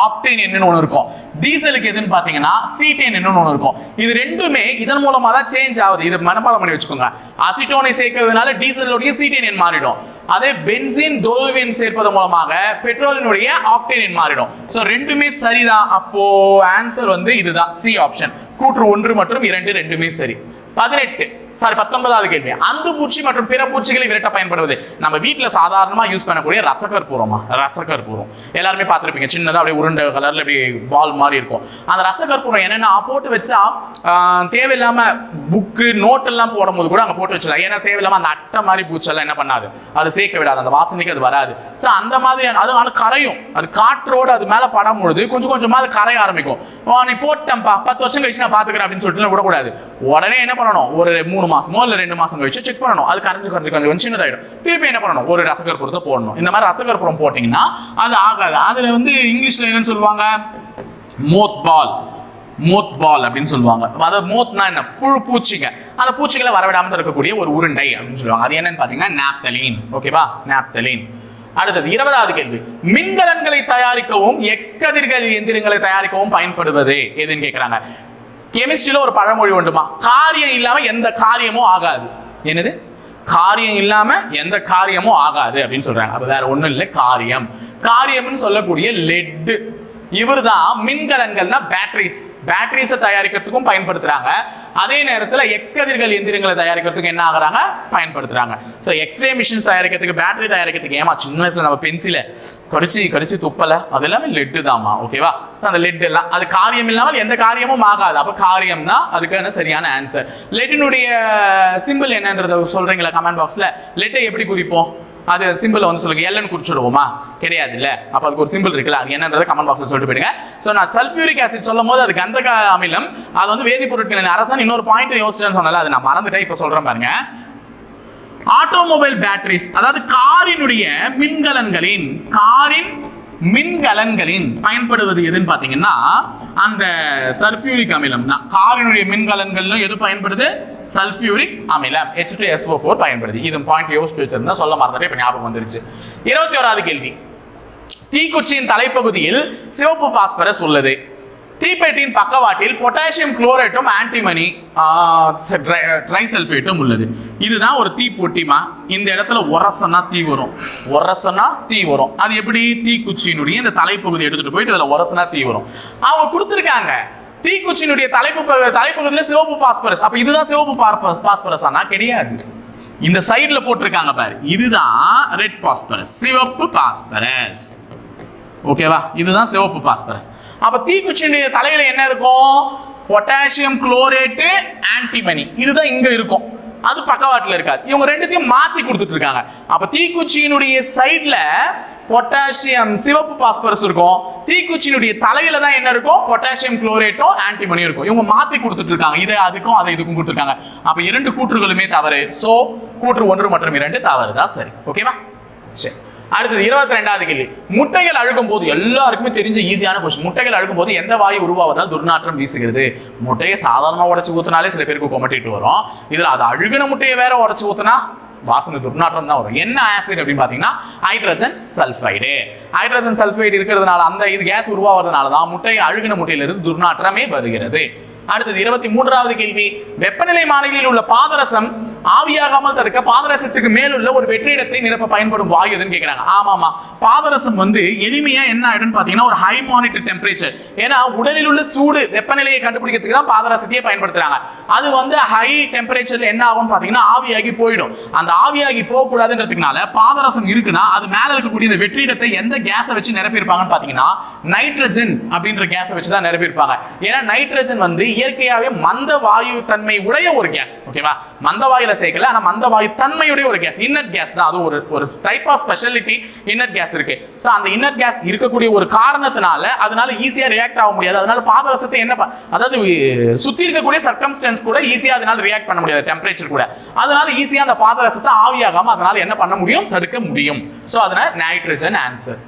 ஆக்டேன் என்னன்னு ஒன்று இருக்கும், டீசலுக்கு எதுன்னு பாத்தீங்கன்னா சீட்டேன் என்னன்னு ஒன்று இருக்கும். இது ரெண்டுமே இதன் மூலமா தான் சேஞ்ச் ஆகுது. இது மனப்பாடம் பண்ணி வச்சுக்கோங்க. அசிட்டோனை சேர்க்கிறதுனால டீசலுடைய சீட்டேன் எண் மாறிடும். அதே பென்சின் டொலுவின் சேர்ப்பதன் மூலமாக பெட்ரோலினுடைய ஆக்டேன் மாறிடும். சோ ரெண்டுமே சரிதான். அப்போ ஆன்சர் வந்து இதுதான், சி ஆப்ஷன். கூற்று 1 மற்றும் 2 ரெண்டுமே சரி. 19வது கேள்வி. அந்து பூச்சி மற்றும் பிற பூச்சிகளை விரட்ட பயன்படுவது. நம்ம வீட்டுல சாதாரணமா யூஸ் பண்ணக்கூடிய ரசகற்பூரம். எல்லாருமே பார்த்திருப்பீங்க, சின்னதா அப்படியே உருண்டை கலர்ல அப்படியே பால் மாதிரி இருக்கும். அந்த ரசகற்பூரம் என்னன்னா போட்டு வச்சா தேவையில்லாம புக்கு நோட் எல்லாம் போடும் போது கூட அங்க போட்டு வச்சிடலாம். ஏன்னா தேவையில்லாம அந்த அட்டை மாதிரி பூச்செல்லாம் என்ன பண்ணாது, அது சேர்க்க விடாது, அந்த வாசனைக்கு அது வராது. ஸோ அந்த மாதிரியான அது ஆனால் கரையும், அது காற்றோடு அது மேல படும் பொழுது கொஞ்சம் கொஞ்சமா அது கரைய ஆரம்பிக்கும். நீ போட்டேன்ப்பா 10 வருஷம் கழிச்சு நான் பாத்துக்கிறேன் அப்படின்னு சொல்லிட்டு விடக்கூடாது. உடனே என்ன பண்ணணும், ஒரு 3 மாசமோ இல்ல 2 மாசம் கழிச்சு செக் பண்ணணும். அது கொஞ்சம் சின்னதாயிடும். திருப்பி என்ன பண்ணணும், ஒரு ரசகற்பூரத்தை போடணும். இந்த மாதிரி ரசகற்பூரம் போட்டீங்கன்னா அது ஆகாது. அதுல வந்து இங்கிலீஷ்ல என்னன்னு சொல்லுவாங்க, மோத் பால் அப்படின்னு சொல்லுவாங்க. அதாவது மோத்னா என்ன, பூச்சிங்க. அந்த பூச்சிகளை வரவிடாமல் இருக்கக்கூடிய ஒரு உருண்டை அப்படின்னு சொல்லுவாங்க. அது என்னன்னு பாத்தீங்கன்னா நாப்தலீன். ஓகேவா? நாப்தலீன். அடுத்தது 20வது கேள்வி. மின்கலன்களை தயாரிக்கவும் எக்ஸ் கதிர்கள் எந்திரங்களை தயாரிக்கவும் பயன்படுவது எதுன்னு கேட்கிறாங்க. கெமிஸ்ட்ரியில ஒரு பழமொழி உண்டுமா, காரியம் இல்லாம எந்த காரியமும் ஆகாது. என்னது, காரியம் இல்லாம எந்த காரியமும் ஆகாது அப்படின்னு சொல்றாங்க. அப்ப வேற ஒண்ணும் இல்லை, காரியம்னு சொல்லக்கூடிய லெட். இவர் தான் மின்கலன்கள்னா பேட்டரிஸை தயாரிக்கிறதுக்கும் பயன்படுத்துறாங்க. அதே நேரத்தில் எக்ஸ் கதிர்கள் எந்திரங்களை தயாரிக்கிறதுக்கு என்ன ஆகுறாங்க, பயன்படுத்துறாங்க. ஸோ எக்ஸ்ரே மிஷின்ஸ் தயாரிக்கிறதுக்கு, பேட்டரி தயாரிக்கிறதுக்கு, ஏமா சின்ன வயசுல நம்ம பென்சிலை கடிச்சு துப்பல, அது எல்லாமே லெட்டு தாமா. ஓகேவா? ஸோ அந்த லெட் எல்லாம் அது காரியம் இல்லாமல் எந்த காரியமும் ஆகாது. அப்போ காரியம் தான் அதுக்கான சரியான ஆன்சர். லெட்டினுடைய சிம்பிள் என்னன்றத சொல்றீங்களா கமெண்ட் பாக்ஸ்ல? லெட்டை எப்படி குறிப்போம்? அது சிம்பிள் வந்து சொல்லுங்க. எல்என் குறிச்சிடுவோமா? கிடையாது இல்ல. அப்ப அதுக்கு ஒரு சிம்பிள் இருக்குல்ல, அது என்னன்றதை கமெண்ட் பாக்ஸ்ல சொல்லிட்டு போயிடுங்க. சோ நான் சல்ஃபியூரிக் ஆசிட் சொல்லும் போது அது கந்தக அமிலம், அது வந்து வேதிப்பொருட்களின் அரசன். இன்னொரு பாயிண்ட் யோசிச்சேன்னு சொன்னல, அது நான் மறந்துட்டேன், இப்ப சொல்றேன் பாருங்க. ஆட்டோமொபைல் பேட்டரிஸ், அதாவது காரினுடைய மின்கலன்களின் பயன்படுவது எதுன்னு பாத்தீங்கன்னா அந்த சல்ஃபியூரிக் அமிலம் தான். காரினுடைய மின்கலன்கள்ல எது பயன்படுது? சல்ஃபியூரிக் அமிலம் H2SO4 பயன்படுது. இது பாயிண்ட் யோசிச்சு வச்சிருந்தா சொல்ல மறந்துட்டே, இப்ப ஞாபகம் வந்துருச்சு. 21வது கேள்வி. தீக்குச்சியின் தலைப்பகுதியில் சிவப்பு பாஸ்பரஸ் உள்ளது. தீப்பெட்டியின் பக்கவாட்டில் பொட்டாசியம் குளோரைட்டும் ஆன்டிமனி ட்ரைசல்ஃபேட்டும் உள்ளது. இதுதான் ஒரு தீப்பொட்டிமா. இந்த இடத்துல உரசனா தீ வரும். அது எப்படி? தீக்குச்சியினுடைய இந்த தலைப்பகுதி எடுத்துட்டு போயிட்டு இதுல உரசனா தீ வரும். அவங்க கொடுத்துருக்காங்க தீக்குச்சியினுடைய தலைப்பகுதியில சிவப்பு பாஸ்பரஸ். அப்ப இதுதான் சிவப்பு பாஸ்பரஸ் ஆனா கிடையாது. இந்த சைடுல போட்டிருக்காங்க பாரு, இதுதான் ரெட் பாஸ்பரஸ், சிவப்பு பாஸ்பரஸ். ஓகேவா? இதுதான் சிவப்பு பாஸ்பரஸ். அப்ப தீக்குச்சியினுடைய தலையில என்ன இருக்கும்? Potassium chlorate antimony. இதுதான் இங்க இருக்கும், அது பக்கவாட்டுல இருக்காது. இவங்க ரெண்டுத்தையும் மாத்தி கொடுத்துட்டு இருக்காங்க. அப்ப தீக்குச்சியினுடைய சைடுல பொட்டாசியம் சிவப்பு பாஸ்பரஸ் இருக்கும், தீக்குச்சியினுடைய தலையில தான் என்ன இருக்கும்? பொட்டாசியம் குளோரேட்டும் ஆன்டிமனி இருக்கும். இவங்க மாத்தி கொடுத்துட்டு இருக்காங்க. இதை அதுக்கும் அதை இதுக்கும் கொடுத்துருக்காங்க. அப்ப இரண்டு கூற்றுகளுமே தவறு. சோ கூற்று 1 மற்றும் 2 தவறு தான் சரி. ஓகேவா? சரி. அடுத்தது 22வது கேள்வி. முட்டைகள் அழுகும் போது, எல்லாருக்குமே தெரிஞ்ச ஈஸியான கொஸ்டின். முட்டைகள் அழுகும் போது எந்த வாயு உருவாவதால் துர்நாற்றம் வீசுகிறது? முட்டையை சாதாரணமா உடைச்சு ஊத்தினாலே சில பேருக்கு கொமட்டிட்டு வரும். இதுல அது அழுகின முட்டையை வேற உடைச்சு ஊத்தினா வாசனை துர்நாற்றம் தான் வரும். என்ன ஆசிட் அப்படின்னு பாத்தீங்கன்னா ஹைட்ரஜன் சல்ஃபைடு. ஹைட்ரஜன் சல்ஃபைடு இருக்கிறதுனால அந்த இது கேஸ் உருவாகிறதுனால தான் முட்டை அழுகின முட்டையிலிருந்து துர்நாற்றமே வருகிறது. அடுத்தது 23வது கேள்வி. வெப்பநிலை மானிகளில் உள்ள பாதரசம் ஆவியாகாமல் தடுக்க பாதரசத்துக்கு மேலுள்ள ஒரு வெற்றிடத்தை நிரப்ப பயன்படும் வாயு எதுன்னு கேட்கிறாங்க. ஆமாமா, பாதரசம் வந்து எளிமையா என்ன ஆயிடும்னு பாத்தீங்கன்னா ஒரு ஹை மானிட்டர் டெம்பரேச்சர். ஏன்னா உடலில் உள்ள சூடு வெப்பநிலையை கண்டுபிடிக்கிறதுக்கு தான் பாதரசத்தையே பயன்படுத்துறாங்க. அது வந்து ஹை டெம்பரேச்சர்ல என்ன ஆகும் பாத்தீங்கன்னா ஆவியாகி போயிடும். அந்த ஆவியாகி போக கூடாதுன்றதுனால பாதரசம் இருக்குன்னா அது மேல இருக்கக்கூடிய இந்த வெற்றிடத்தை எந்த கேஸை வச்சு நிரப்பியிருப்பாங்கன்னு பாத்தீங்கன்னா நைட்ரஜன் அப்படின்ற கேஸை வச்சு தான் நிரப்பியிருப்பாங்க. ஏன்னா நைட்ரஜன் வந்து இயற்கையாவே மந்த வாயு தன்மை உடைய ஒரு கேஸ். ஓகேவா? மந்த வாயுல சேர்க்கல, ஆனா மந்த வாயு தன்மையுடைய ஒரு கேஸ், இன்னட் கேஸ் தான். அது ஒரு type of speciality inert gas இருக்கு. சோ அந்த இன்னட் கேஸ் இருக்கக்கூடிய ஒரு காரணத்தினால அதனால ஈஸியா ரியாக்ட் ஆக முடியாது. அதனால பாதரசத்தை என்ன அதாவது சுத்தி இருக்கக்கூடிய சர்க்கம்ஸ்டன்ஸ் கூட ஈஸியா அதனால ரியாக்ட் பண்ண முடியாது, டெம்பரேச்சர் கூட. அதனால ஈஸியா அந்த பாதரசத்தை ஆவியாகாம அதனால என்ன பண்ண முடியும்? தடுக்க முடியும். சோ அதனால நைட்ரஜன் ஆன்சர்.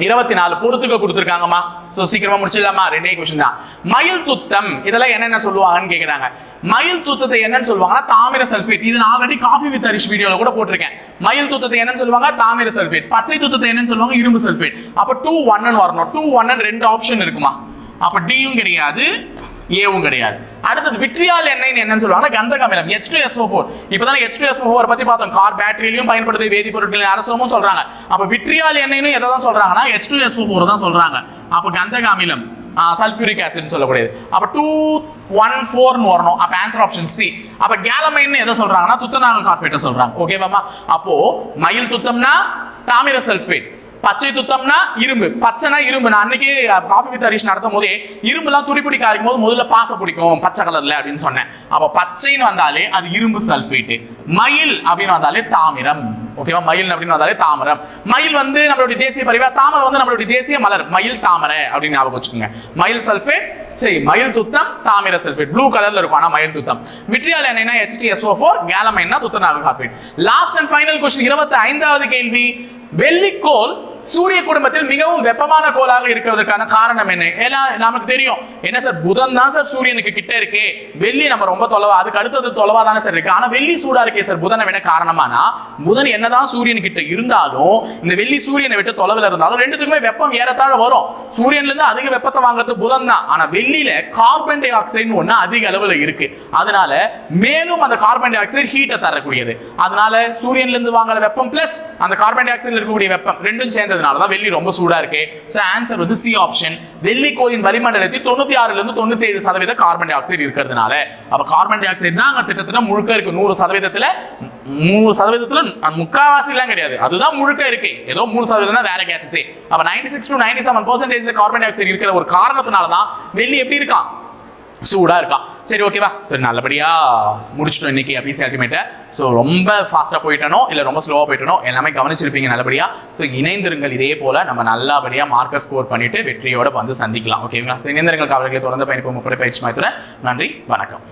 24 பொறுத்துக்க கொடுத்துருக்காங்கம்மா. சோ சீக்கிரமா முடிச்சிடலாமா? ரெண்டே क्वेश्चन தான். மயில் துத்தம் இதெல்லாம் என்னென்ன சொல்லுவாங்கன்னு கேக்குறாங்க. மயில் துத்தத்தை என்னன்னு சொல்லுவாங்கன்னா தாமிர சல்பேட். இது நான் ஆல்ரெடி காஃபி வித் ஹரிஷ் வீடியோல கூட போட்டிருக்கேன். மயில் துத்தத்தை என்னன்னு சொல்லுவாங்க? தாமிர சல்பேட். பச்சை துத்தத்தை என்னன்னு சொல்லுவாங்க? இரும்பு சல்பேட். அப்ப 2 1 ன்னு வரணும். 2 1 ன்னு ரெண்டு ஆப்ஷன் இருக்குமா? அப்ப டியும் கிடையாது, ஏவும் கிடையாது. அடுத்தது விட்ரியால் எண்ணெய் என்னன்னு சொல்லுவாங்க? கந்தக அமிலம் H2SO4. இப்பதான் H2SO4 பத்தி பார்த்தோம். கார் பேட்டரியிலும் பயன்படுது, வேதிப்பொருட்களின் அரசமும் சொல்றாங்க. அப்ப விட்ரியால் எண்ணெய்னு எதை தான் சொல்றாங்கன்னா H2SO4 தான் சொல்றாங்க. அப்ப கந்தக அமிலம் சல்ஃபியூரிக் ஆசிட் சொல்லக்கூடியது. அப்ப 2 1 4 ன்னு வரணும். அப்ப ஆன்சர் ஆப்ஷன் சி. அப்ப கேலமைன் எதை சொல்றாங்கன்னா துத்தநாக கார்பேட் சொல்றாங்க. ஓகேவாமா? அப்போ மயில் துத்தம்னா தாமிர சல்பேட், பச்சை துத்தம்னா இரும்பு. பச்சைனா இரும்பு. நான் அன்னைக்கு காஃபி வித் ஹரிஷ் நடத்தும் போதே இரும்புலாம் துடிப்பிடிக்க ஆரம்பிக்கும் போது முதல்ல பாச பிடிக்கும் பச்சை கலர்ல அப்படின்னு சொன்னேன். அப்ப பச்சைன்னு வந்தாலே அது இரும்பு சல்பேட். மயில் அப்படின்னு வந்தாலே தாமிரம். ஓகேவா? மயில் அப்படின்னு வந்தாலே தாமரம். மயில் வந்து நம்மளுடைய தேசிய பறவை, தாமரை வந்து நம்மளுடைய தேசிய மலர். மயில் தாமரை அப்படின்னு ஞாபகம் வச்சுக்கோங்க. மயில் சல்பேட், சரி மயில் துத்தம், தாமிர சல்பேட் ப்ளூ கலர்ல இருக்கும். ஆனா மயில் துத்தம். விட்ரியால் என்னன்னா H2SO4, கேலமைன்னா துத்தநாக கார்பேட். லாஸ்ட் அண்ட் ஃபைனல் क्वेश्चन 25வது கேள்வி. வெள்ளிக்கோள் சூரிய குடும்பத்தில் மிகவும் வெப்பமான கோளாக இருக்கிறதுக்கான காரணம் என்ன? எல்லாம் நமக்கு தெரியும். என்ன சார், புதன் தான் சார் சூரியனுக்கு கிட்ட இருக்கு, வெள்ளி நம்ம ரொம்ப தொலைவா, அதுக்கு அடுத்தது தொலைவா தானே சார் இருக்கு. ஆனா வெள்ளி சூடா இருக்கே சார் புதனை விட. காரணமானா புதன் என்னதான் சூரியன் கிட்ட இருந்தாலும் இந்த வெள்ளி சூரியனை விட்டு தொலைவில் இருந்தாலும் ரெண்டுத்துக்குமே வெப்பம் ஏறத்தாழ வரும். சூரியன்ல இருந்து அதிக வெப்பத்தை வாங்குறது புதன் தான். ஆனா வெள்ளியில கார்பன் டை ஆக்சைடு ஒண்ணு அதிக அளவுல இருக்கு. அதனால மேலும் அந்த கார்பன் டை ஆக்சைடு ஹீட்டை தரக்கூடியது. அதனால சூரியன்ல இருந்து வாங்குற வெப்பம் பிளஸ் அந்த கார்பன் டை ஆக்சைடுல இருக்கக்கூடிய வெப்பம் ரெண்டும் சேர்ந்து சேர்ந்ததுனால தான் வெள்ளி ரொம்ப சூடா இருக்கு. சோ ஆன்சர் வந்து சி ஆப்ஷன். வெள்ளிக்கோளின் வளிமண்டலத்தில் 96 ல இருந்து 97% கார்பன் டை ஆக்சைடு இருக்கிறதுனால, அப்ப கார்பன் டை ஆக்சைடு தான் அங்க கிட்டத்தட்ட முழுக்க இருக்கு. 100%த்துல 3%த்துல முக்காவாசி எல்லாம் கிடையாது, அதுதான் முழுக்க இருக்கு. ஏதோ 3% தான் வேற கேஸஸ். அப்ப 96 to 97% கார்பன் டை ஆக்சைடு இருக்கிற ஒரு காரணத்தினால தான் வெள்ளி எப்படி இருக்கான், சூடா இருக்கான். சரி ஓகேவா, சரி நல்லபடியா முடிச்சிட்டோம் இன்னைக்கு அபிசி அல்டிமேட்டை. ஸோ ரொம்ப ஃபாஸ்டா போயிட்டனோ இல்ல ரொம்ப ஸ்லோவா போயிட்டனோ எல்லாமே கவனிச்சிருப்பீங்க நல்லபடியா. ஸோ இணைந்திருங்கள், இதே போல நம்ம நல்லபடியா மார்க்கை ஸ்கோர் பண்ணிட்டு வெற்றியோட வந்து சந்திக்கலாம். ஓகேங்களா, ஸோ இணைந்திருங்கள், அவர்களை தொடர்ந்து பயணிப்போம். முப்படை பயிற்சி மையத்துடன் நன்றி, வணக்கம்.